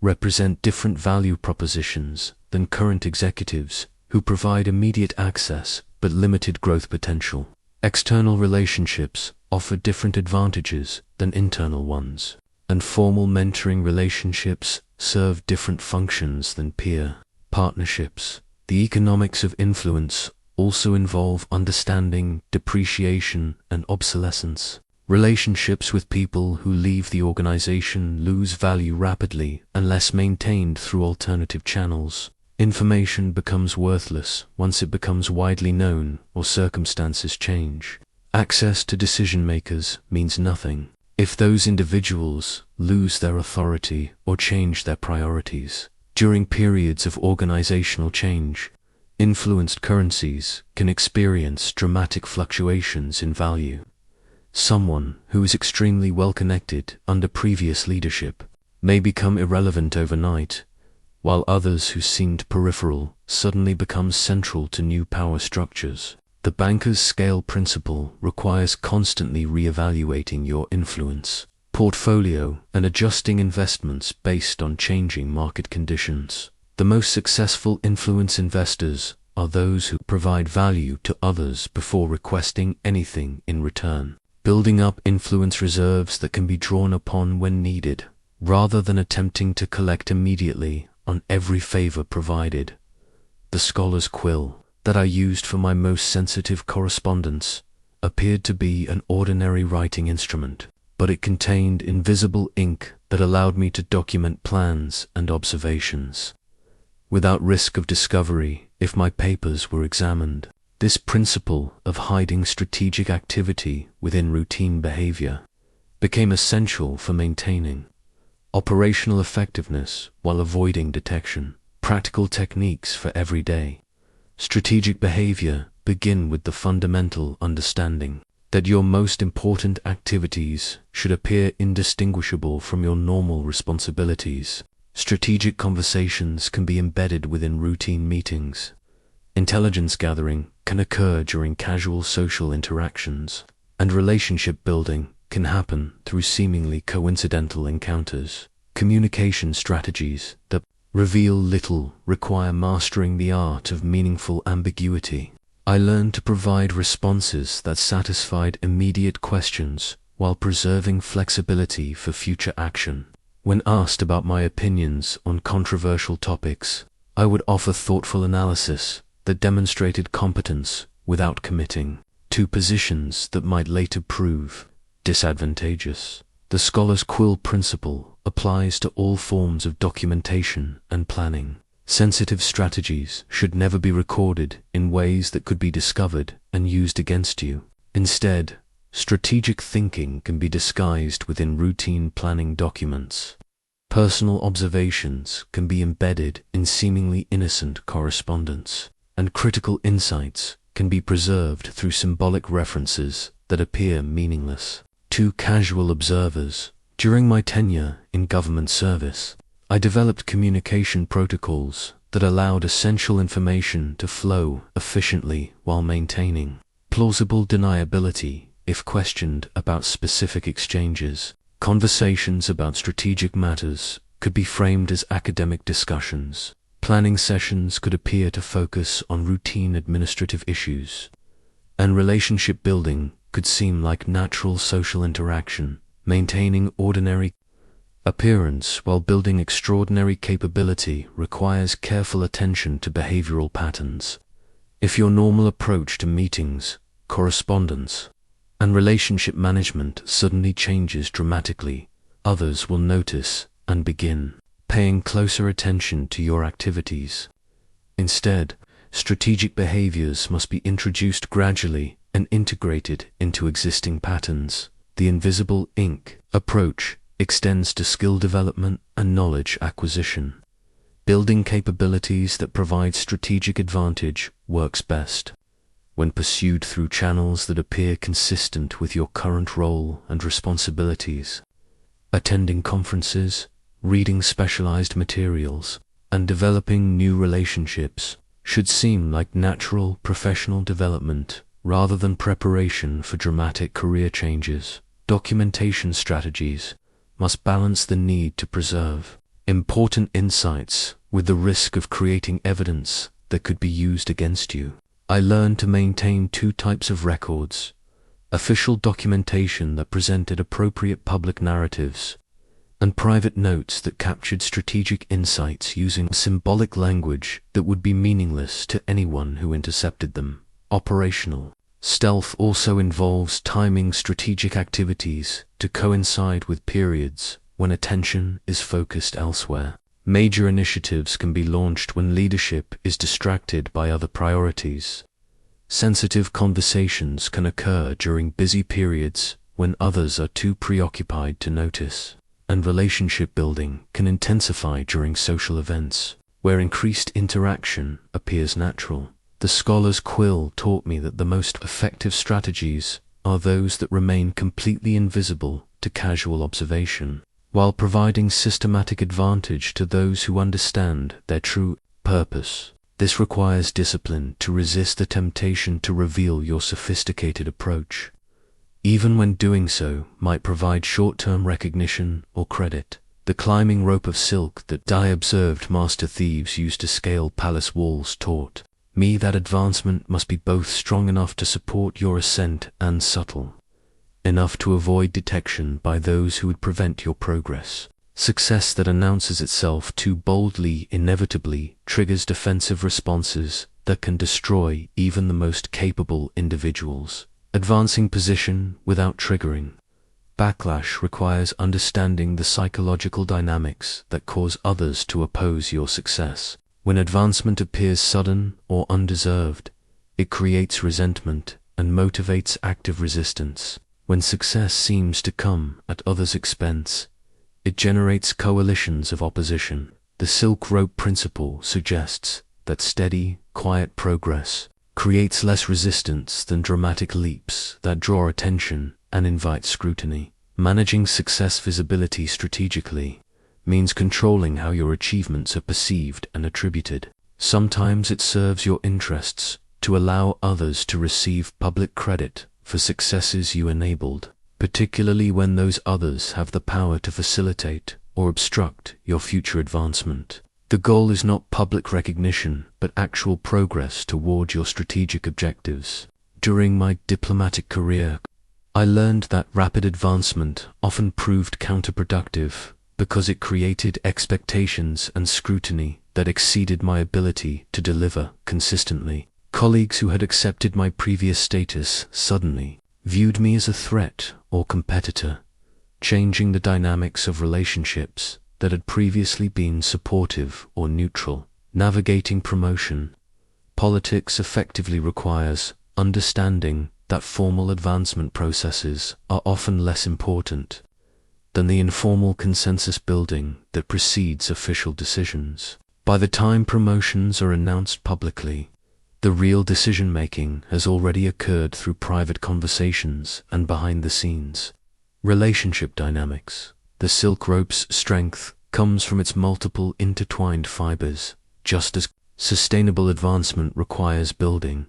represent different value propositions than current executives who provide immediate access but limited growth potential. External relationships offer different advantages than internal ones, and formal mentoring relationships serve different functions than peer partnerships. The economics of influence also involve understanding depreciation and obsolescence. Relationships with people who leave the organization lose value rapidly unless maintained through alternative channels. Information becomes worthless once it becomes widely known or circumstances change. Access to decision makers means nothing if those individuals lose their authority or change their priorities. During periods of organizational change, influenced currencies can experience dramatic fluctuations in value. Someone who is extremely well connected under previous leadership may become irrelevant overnight, while others who seemed peripheral suddenly become central to new power structures. The banker's scale principle requires constantly re-evaluating your influence portfolio and adjusting investments based on changing market conditions. The most successful influence investors are those who provide value to others before requesting anything in return, building up influence reserves that can be drawn upon when needed, rather than attempting to collect immediately on every favor provided. The scholar's quill that I used for my most sensitive correspondence appeared to be an ordinary writing instrument, but it contained invisible ink that allowed me to document plans and observations without risk of discovery if my papers were examined. This principle of hiding strategic activity within routine behavior became essential for maintaining operational effectiveness while avoiding detection. Practical techniques for everyday strategic behavior begin with the fundamental understanding that your most important activities should appear indistinguishable from your normal responsibilities. Strategic conversations can be embedded within routine meetings. Intelligence gathering can occur during casual social interactions, and relationship building can happen through seemingly coincidental encounters. Communication strategies that reveal little require mastering the art of meaningful ambiguity. I learned to provide responses that satisfied immediate questions while preserving flexibility for future action. When asked about my opinions on controversial topics, I would offer thoughtful analysis that demonstrated competence without committing to positions that might later prove disadvantageous. The scholar's quill principle applies to all forms of documentation and planning. Sensitive strategies should never be recorded in ways that could be discovered and used against you. Instead, strategic thinking can be disguised within routine planning documents. Personal observations can be embedded in seemingly innocent correspondence, and critical insights can be preserved through symbolic references that appear meaningless to casual observers. During my tenure in government service, I developed communication protocols that allowed essential information to flow efficiently while maintaining plausible deniability if questioned about specific exchanges. Conversations about strategic matters could be framed as academic discussions. Planning sessions could appear to focus on routine administrative issues, and relationship building could seem like natural social interaction. Maintaining ordinary appearance while building extraordinary capability requires careful attention to behavioral patterns. If your normal approach to meetings, correspondence, and relationship management suddenly changes dramatically, others will notice and begin paying closer attention to your activities. Instead, strategic behaviors must be introduced gradually and integrated into existing patterns. The invisible ink approach extends to skill development and knowledge acquisition. Building capabilities that provide strategic advantage works best when pursued through channels that appear consistent with your current role and responsibilities. Attending conferences, reading specialized materials, and developing new relationships should seem like natural professional development rather than preparation for dramatic career changes. Documentation strategies must balance the need to preserve important insights with the risk of creating evidence that could be used against you. I learned to maintain two types of records: official documentation that presented appropriate public narratives, and private notes that captured strategic insights using symbolic language that would be meaningless to anyone who intercepted them. Operational stealth also involves timing strategic activities to coincide with periods when attention is focused elsewhere. Major initiatives can be launched when leadership is distracted by other priorities. Sensitive conversations can occur during busy periods when others are too preoccupied to notice, and relationship building can intensify during social events where increased interaction appears natural. The scholar's quill taught me that the most effective strategies are those that remain completely invisible to casual observation, while providing systematic advantage to those who understand their true purpose. This requires discipline to resist the temptation to reveal your sophisticated approach, even when doing so might provide short-term recognition or credit. The climbing rope of silk that I observed master thieves used to scale palace walls taught me that advancement must be both strong enough to support your ascent and subtle enough to avoid detection by those who would prevent your progress. Success that announces itself too boldly inevitably triggers defensive responses that can destroy even the most capable individuals. Advancing position without triggering backlash requires understanding the psychological dynamics that cause others to oppose your success. When advancement appears sudden or undeserved, it creates resentment and motivates active resistance. When success seems to come at others' expense, it generates coalitions of opposition. The silk rope principle suggests that steady, quiet progress creates less resistance than dramatic leaps that draw attention and invite scrutiny. Managing success visibility strategically means controlling how your achievements are perceived and attributed. Sometimes it serves your interests to allow others to receive public credit for successes you enabled, particularly when those others have the power to facilitate or obstruct your future advancement. The goal is not public recognition, but actual progress toward your strategic objectives. During my diplomatic career, I learned that rapid advancement often proved counterproductive because it created expectations and scrutiny that exceeded my ability to deliver consistently. Colleagues who had accepted my previous status suddenly viewed me as a threat or competitor, changing the dynamics of relationships that had previously been supportive or neutral. Navigating promotion politics effectively requires understanding that formal advancement processes are often less important than the informal consensus building that precedes official decisions. By the time promotions are announced publicly, the real decision-making has already occurred through private conversations and behind the scenes. Relationship dynamics. The silk rope's strength comes from its multiple intertwined fibers, just as sustainable advancement requires building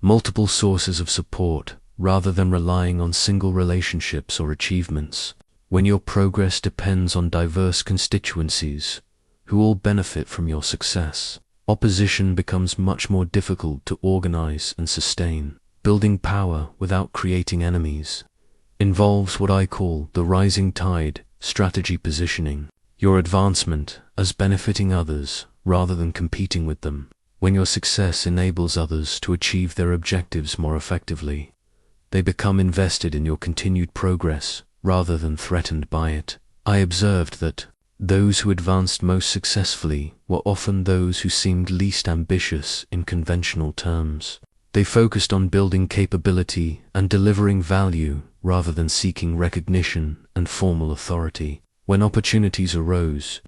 multiple sources of support rather than relying on single relationships or achievements. When your progress depends on diverse constituencies who all benefit from your success, opposition becomes much more difficult to organize and sustain. Building power without creating enemies involves what I call the rising tide strategy positioning. Your advancement as benefiting others rather than competing with them. When your success enables others to achieve their objectives more effectively, they become invested in your continued progress rather than threatened by it. I observed that those who advanced most successfully were often those who seemed least ambitious in conventional terms. They focused on building capability and delivering value rather than seeking recognition and formal authority. When opportunities arose,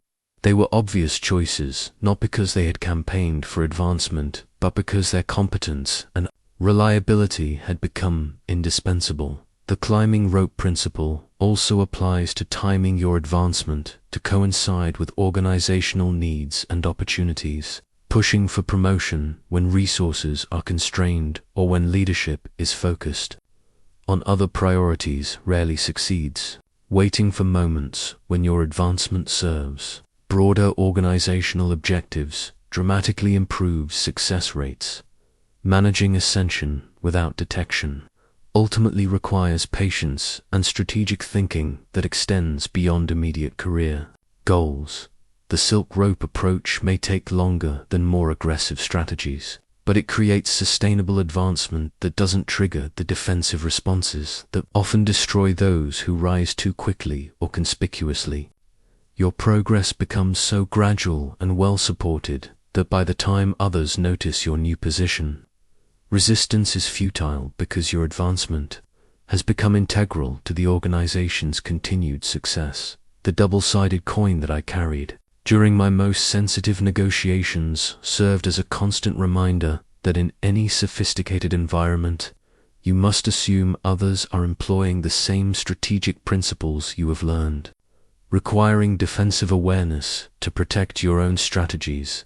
they were obvious choices, not because they had campaigned for advancement, but because their competence and reliability had become indispensable. The climbing rope principle also applies to timing your advancement to coincide with organizational needs and opportunities. Pushing for promotion when resources are constrained or when leadership is focused on other priorities rarely succeeds. Waiting for moments when your advancement serves broader organizational objectives dramatically improves success rates. Managing ascension without detection ultimately requires patience and strategic thinking that extends beyond immediate career goals. The silk rope approach may take longer than more aggressive strategies, but it creates sustainable advancement that doesn't trigger the defensive responses that often destroy those who rise too quickly or conspicuously. Your progress becomes so gradual and well supported that by the time others notice your new position, Resistance is futile because your advancement has become integral to the organization's continued success. The double-sided coin that I carried during my most sensitive negotiations served as a constant reminder that in any sophisticated environment, you must assume others are employing the same strategic principles you have learned, requiring defensive awareness to protect your own strategies,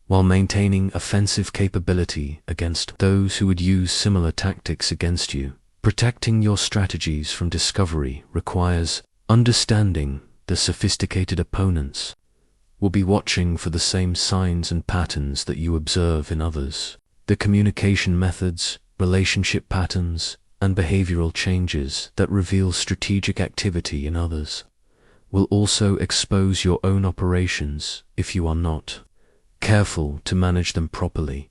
while maintaining offensive capability against those who would use similar tactics against you. Protecting your strategies from discovery requires understanding the sophisticated opponents will be watching for the same signs and patterns that you observe in others. The communication methods, relationship patterns, and behavioral changes that reveal strategic activity in others will also expose your own operations if you are not careful to manage them properly.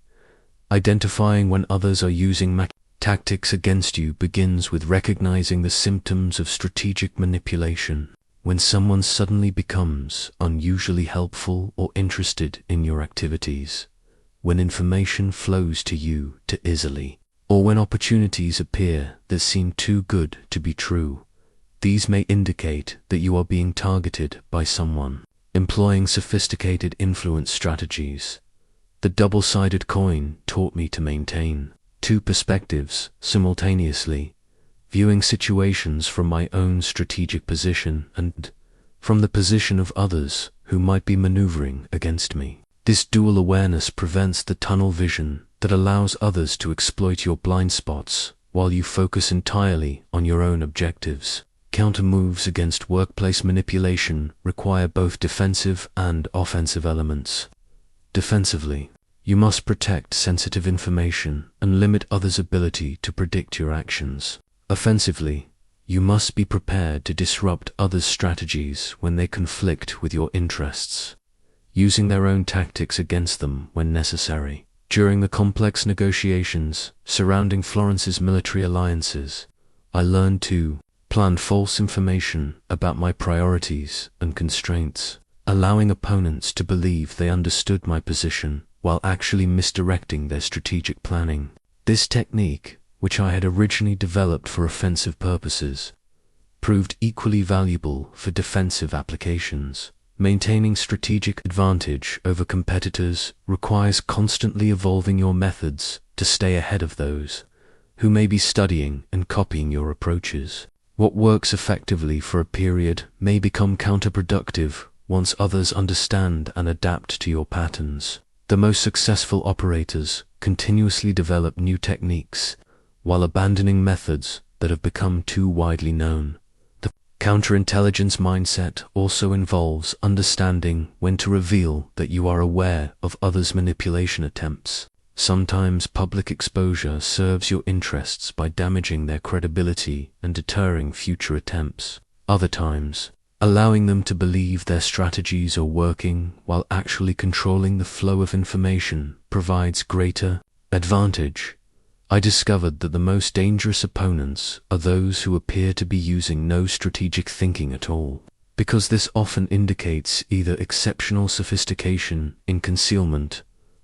Identifying when others are using tactics against you begins with recognizing the symptoms of strategic manipulation. When someone suddenly becomes unusually helpful or interested in your activities, when information flows to you too easily, or when opportunities appear that seem too good to be true, these may indicate that you are being targeted by someone employing sophisticated influence strategies. The double-sided coin taught me to maintain two perspectives simultaneously, viewing situations from my own strategic position and from the position of others who might be maneuvering against me. This dual awareness prevents the tunnel vision that allows others to exploit your blind spots while you focus entirely on your own objectives. Counter moves against workplace manipulation require both defensive and offensive elements. Defensively, you must protect sensitive information and limit others' ability to predict your actions. Offensively, you must be prepared to disrupt others' strategies when they conflict with your interests, using their own tactics against them when necessary. During the complex negotiations surrounding Florence's military alliances, I learned to plan false information about my priorities and constraints, allowing opponents to believe they understood my position while actually misdirecting their strategic planning. This technique, which I had originally developed for offensive purposes, proved equally valuable for defensive applications. Maintaining strategic advantage over competitors requires constantly evolving your methods to stay ahead of those who may be studying and copying your approaches. What works effectively for a period may become counterproductive once others understand and adapt to your patterns. The most successful operators continuously develop new techniques while abandoning methods that have become too widely known. The counterintelligence mindset also involves understanding when to reveal that you are aware of others' manipulation attempts. Sometimes public exposure serves your interests by damaging their credibility and deterring future attempts. Other times, allowing them to believe their strategies are working while actually controlling the flow of information provides greater advantage. I discovered that the most dangerous opponents are those who appear to be using no strategic thinking at all, because this often indicates either exceptional sophistication in concealment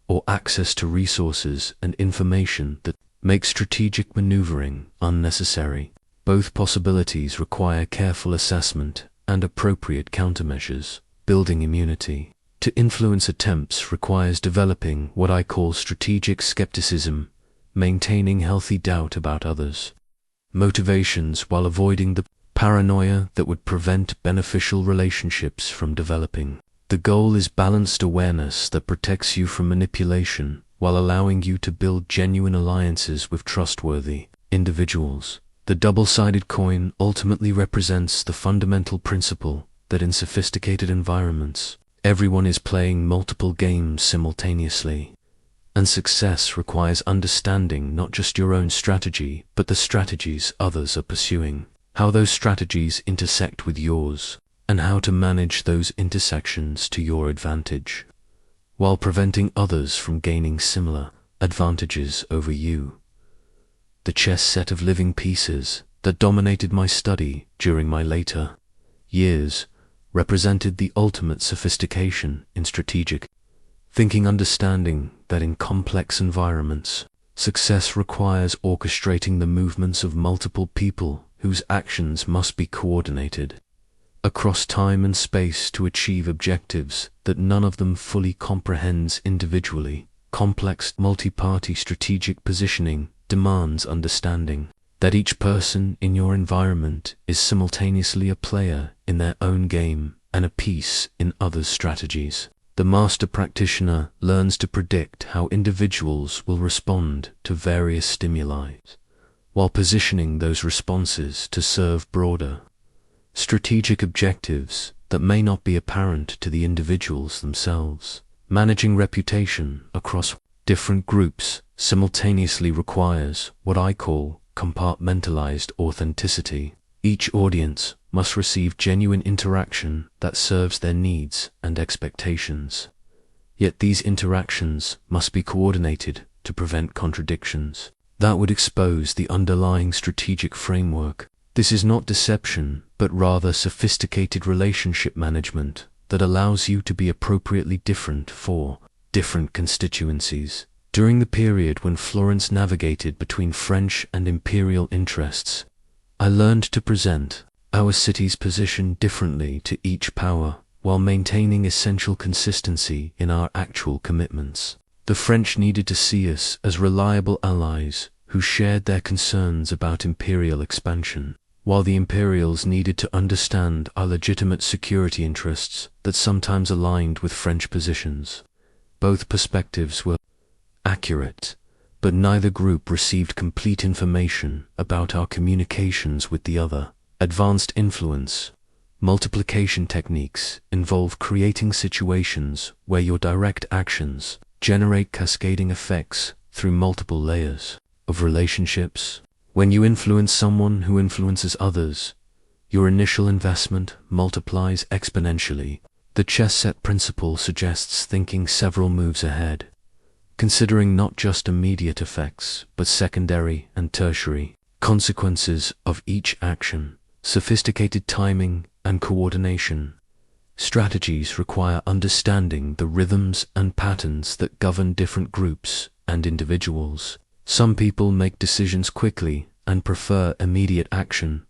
or access to resources and information that make strategic maneuvering unnecessary. Both possibilities require careful assessment and appropriate countermeasures. Building immunity to influence attempts requires developing what I call strategic skepticism, maintaining healthy doubt about others' motivations while avoiding the paranoia that would prevent beneficial relationships from developing. The goal is balanced awareness that protects you from manipulation while allowing you to build genuine alliances with trustworthy individuals. The double-sided coin ultimately represents the fundamental principle that in sophisticated environments, everyone is playing multiple games simultaneously, and success requires understanding not just your own strategy, but the strategies others are pursuing, how those strategies intersect with yours, and how to manage those intersections to your advantage, while preventing others from gaining similar advantages over you. The chess set of living pieces that dominated my study during my later years represented the ultimate sophistication in strategic thinking, understanding that in complex environments, Success requires orchestrating the movements of multiple people whose actions must be coordinated across time and space to achieve objectives that none of them fully comprehends individually. Complex multi-party strategic positioning demands understanding that each person in your environment is simultaneously a player in their own game and a piece in others' strategies. The master practitioner learns to predict how individuals will respond to various stimuli, while positioning those responses to serve broader, strategic objectives that may not be apparent to the individuals themselves. Managing reputation across different groups simultaneously requires what I call compartmentalized authenticity. Each audience must receive genuine interaction that serves their needs and expectations. Yet these interactions must be coordinated to prevent contradictions that would expose the underlying strategic framework. This is not deception, but rather sophisticated relationship management that allows you to be appropriately different for different constituencies. During the period when Florence navigated between French and imperial interests, I learned to present our city's position differently to each power, while maintaining essential consistency in our actual commitments. The French needed to see us as reliable allies who shared their concerns about imperial expansion, while the imperials needed to understand our legitimate security interests that sometimes aligned with French positions. Both perspectives were accurate, but neither group received complete information about our communications with the other. Advanced influence multiplication techniques involve creating situations where your direct actions generate cascading effects through multiple layers of relationships. When you influence someone who influences others, your initial investment multiplies exponentially. The chess set principle suggests thinking several moves ahead, considering not just immediate effects, but secondary and tertiary consequences of each action. Sophisticated timing and coordination strategies require understanding the rhythms and patterns that govern different groups and individuals. Some people make decisions quickly and prefer immediate action,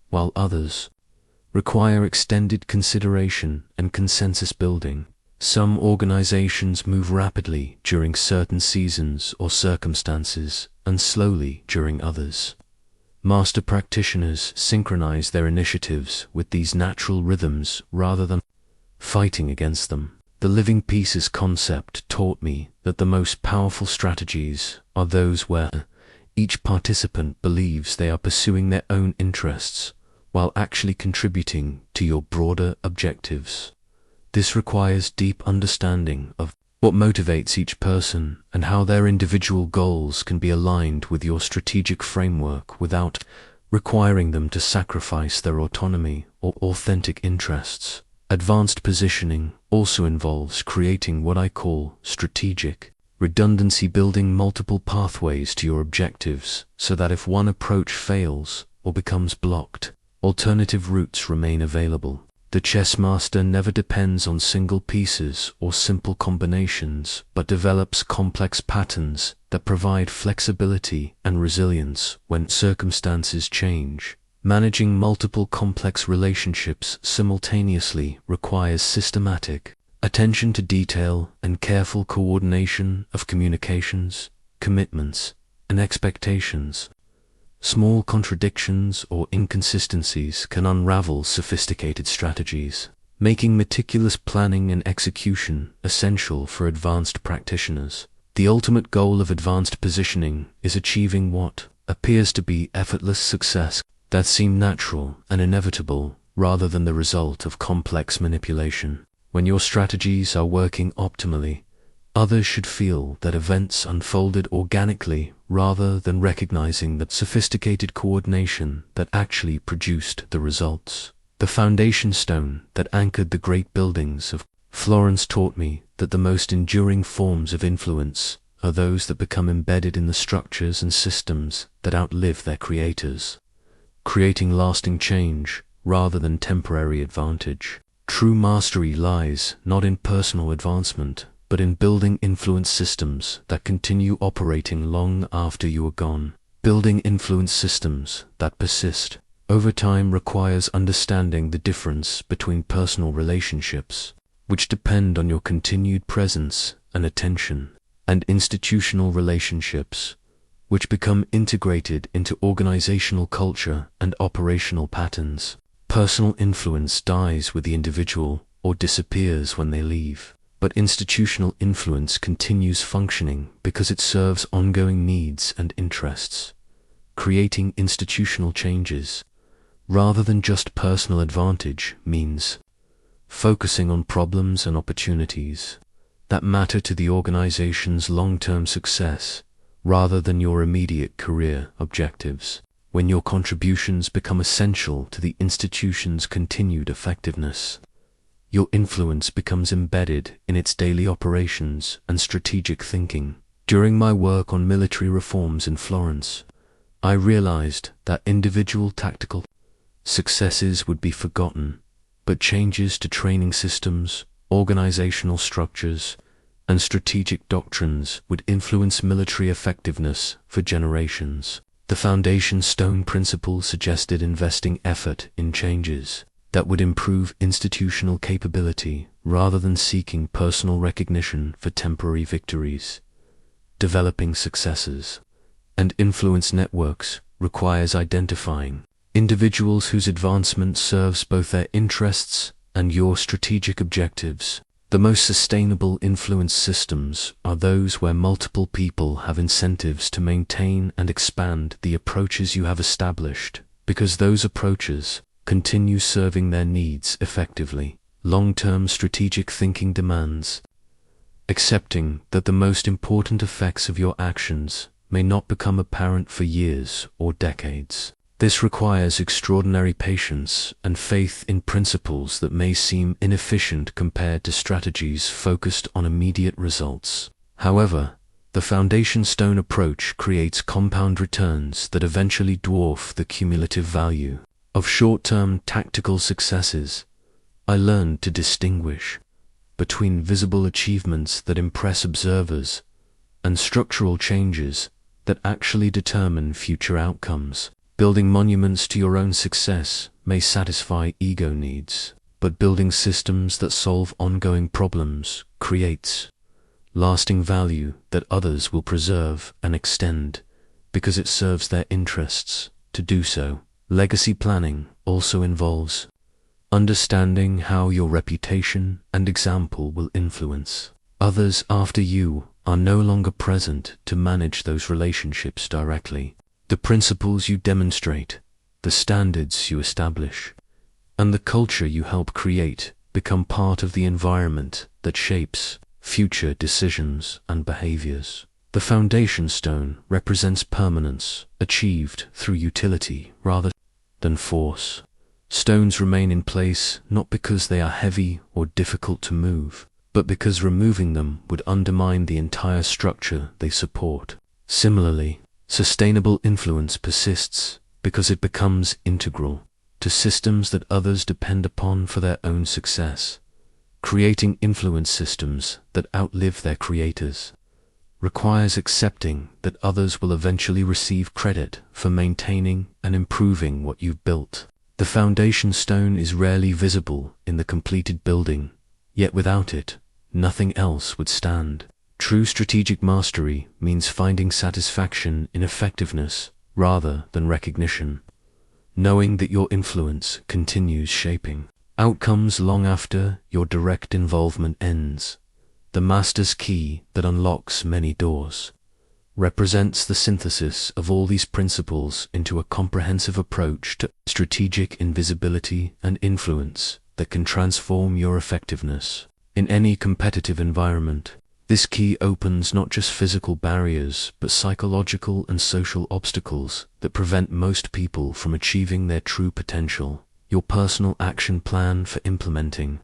while others require extended consideration and consensus building. Some organizations move rapidly during certain seasons or circumstances and slowly during others. Master practitioners synchronize their initiatives with these natural rhythms rather than fighting against them. The living pieces concept taught me that the most powerful strategies are those where each participant believes they are pursuing their own interests while actually contributing to your broader objectives. This requires deep understanding of what motivates each person and how their individual goals can be aligned with your strategic framework without requiring them to sacrifice their autonomy or authentic interests. Advanced positioning also involves creating what I call strategic redundancy, building multiple pathways to your objectives so that if one approach fails or becomes blocked, alternative routes remain available. The chess master never depends on single pieces or simple combinations, but develops complex patterns that provide flexibility and resilience when circumstances change. Managing multiple complex relationships simultaneously requires systematic attention to detail and careful coordination of communications, commitments, and expectations. Small contradictions or inconsistencies can unravel sophisticated strategies, making meticulous planning and execution essential for advanced practitioners. The ultimate goal of advanced positioning is achieving what appears to be effortless success that seem natural and inevitable rather than the result of complex manipulation. When your strategies are working optimally, others should feel that events unfolded organically rather than recognizing the sophisticated coordination that actually produced the results. The foundation stone that anchored the great buildings of Florence taught me that the most enduring forms of influence are those that become embedded in the structures and systems that outlive their creators, creating lasting change rather than temporary advantage. True mastery lies not in personal advancement, but in building influence systems that continue operating long after you are gone. Building influence systems that persist over time requires understanding the difference between personal relationships, which depend on your continued presence and attention, and institutional relationships, which become integrated into organizational culture and operational patterns. Personal influence dies with the individual or disappears when they leave, but institutional influence continues functioning because it serves ongoing needs and interests, creating institutional changes rather than just personal advantage means focusing on problems and opportunities that matter to the organization's long-term success rather than your immediate career objectives. When your contributions become essential to the institution's continued effectiveness, your influence becomes embedded in its daily operations and strategic thinking. During my work on military reforms in Florence, I realized that individual tactical successes would be forgotten, but changes to training systems, organizational structures, and strategic doctrines would influence military effectiveness for generations. The foundation stone principle suggested investing effort in changes that would improve institutional capability rather than seeking personal recognition for temporary victories. Developing successes and influence networks requires identifying individuals whose advancement serves both their interests and your strategic objectives. The most sustainable influence systems are those where multiple people have incentives to maintain and expand the approaches you have established, because those approaches continue serving their needs effectively. Long-term strategic thinking demands accepting that the most important effects of your actions may not become apparent for years or decades. This requires extraordinary patience and faith in principles that may seem inefficient compared to strategies focused on immediate results. However, the foundation stone approach creates compound returns that eventually dwarf the cumulative value of short-term tactical successes. I learned to distinguish between visible achievements that impress observers and structural changes that actually determine future outcomes. Building monuments to your own success may satisfy ego needs, but building systems that solve ongoing problems creates lasting value that others will preserve and extend because it serves their interests to do so. Legacy planning also involves understanding how your reputation and example will influence others after you are no longer present to manage those relationships directly. The principles you demonstrate, the standards you establish, and the culture you help create become part of the environment that shapes future decisions and behaviors. The foundation stone represents permanence, achieved through utility rather than force. Stones remain in place not because they are heavy or difficult to move, but because removing them would undermine the entire structure they support. Similarly, sustainable influence persists because it becomes integral to systems that others depend upon for their own success. Creating influence systems that outlive their creators requires accepting that others will eventually receive credit for maintaining and improving what you've built. The foundation stone is rarely visible in the completed building, yet without it, nothing else would stand. True strategic mastery means finding satisfaction in effectiveness rather than recognition, knowing that your influence continues shaping outcomes long after your direct involvement ends. The master's key that unlocks many doors represents the synthesis of all these principles into a comprehensive approach to strategic invisibility and influence that can transform your effectiveness in any competitive environment. This key opens not just physical barriers, but psychological and social obstacles that prevent most people from achieving their true potential. Your personal action plan for implementing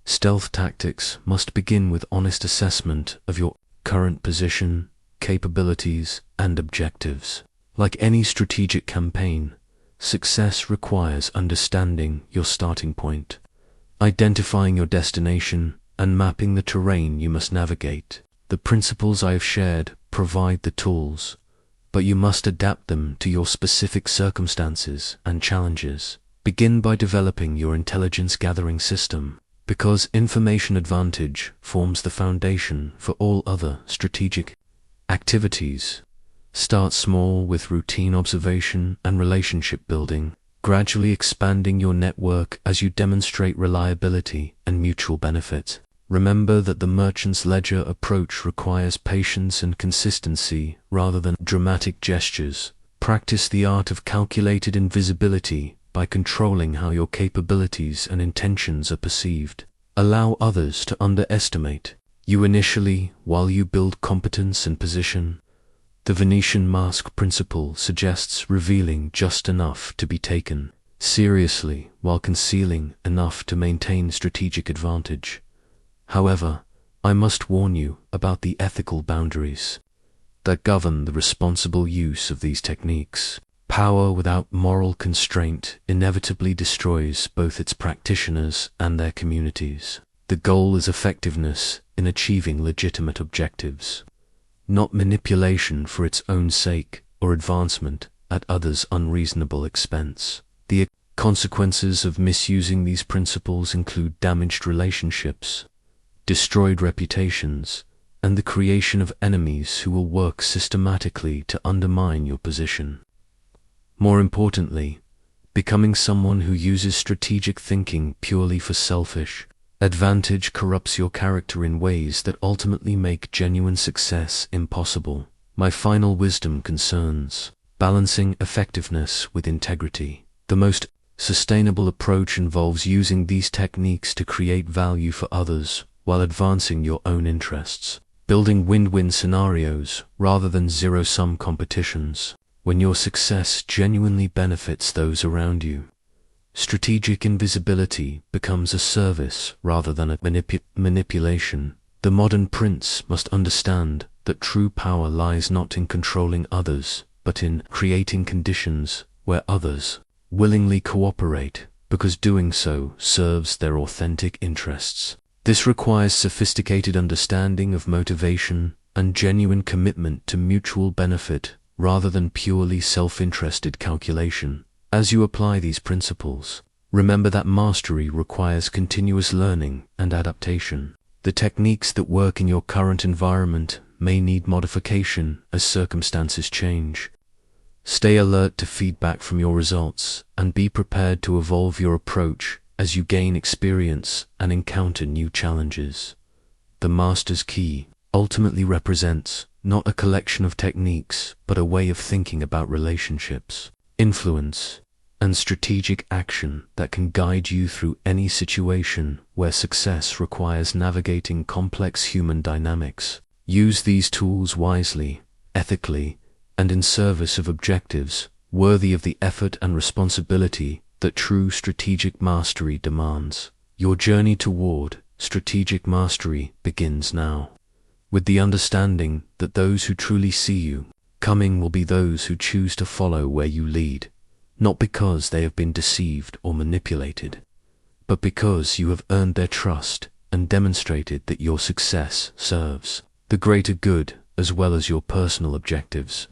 stealth tactics must begin with honest assessment of your current position, capabilities, and objectives. Like any strategic campaign, success requires understanding your starting point, identifying your destination, and mapping the terrain you must navigate. The principles I have shared provide the tools, but you must adapt them to your specific circumstances and challenges. Begin by developing your intelligence gathering system, because information advantage forms the foundation for all other strategic activities. Start small with routine observation and relationship building, gradually expanding your network as you demonstrate reliability and mutual benefit. Remember that the merchant's ledger approach requires patience and consistency rather than dramatic gestures. Practice the art of calculated invisibility by controlling how your capabilities and intentions are perceived. Allow others to underestimate you initially while you build competence and position. The Venetian mask principle suggests revealing just enough to be taken seriously while concealing enough to maintain strategic advantage. However, I must warn you about the ethical boundaries that govern the responsible use of these techniques. Power without moral constraint inevitably destroys both its practitioners and their communities. The goal is effectiveness in achieving legitimate objectives, not manipulation for its own sake or advancement at others' unreasonable expense. The consequences of misusing these principles include damaged relationships, destroyed reputations, and the creation of enemies who will work systematically to undermine your position. More importantly, becoming someone who uses strategic thinking purely for selfish advantage corrupts your character in ways that ultimately make genuine success impossible. My final wisdom concerns balancing effectiveness with integrity. The most sustainable approach involves using these techniques to create value for others while advancing your own interests, building win-win scenarios rather than zero-sum competitions. When your success genuinely benefits those around you, strategic invisibility becomes a service rather than a manipulation. The modern prince must understand that true power lies not in controlling others, but in creating conditions where others willingly cooperate, because doing so serves their authentic interests. This requires sophisticated understanding of motivation and genuine commitment to mutual benefit rather than purely self-interested calculation. As you apply these principles, remember that mastery requires continuous learning and adaptation. The techniques that work in your current environment may need modification as circumstances change. Stay alert to feedback from your results and be prepared to evolve your approach as you gain experience and encounter new challenges. The master's key ultimately represents not a collection of techniques, but a way of thinking about relationships, influence, and strategic action that can guide you through any situation where success requires navigating complex human dynamics. Use these tools wisely, ethically, and in service of objectives worthy of the effort and responsibility that true strategic mastery demands. Your journey toward strategic mastery begins now, with the understanding that those who truly see you coming will be those who choose to follow where you lead, not because they have been deceived or manipulated, but because you have earned their trust and demonstrated that your success serves the greater good as well as your personal objectives.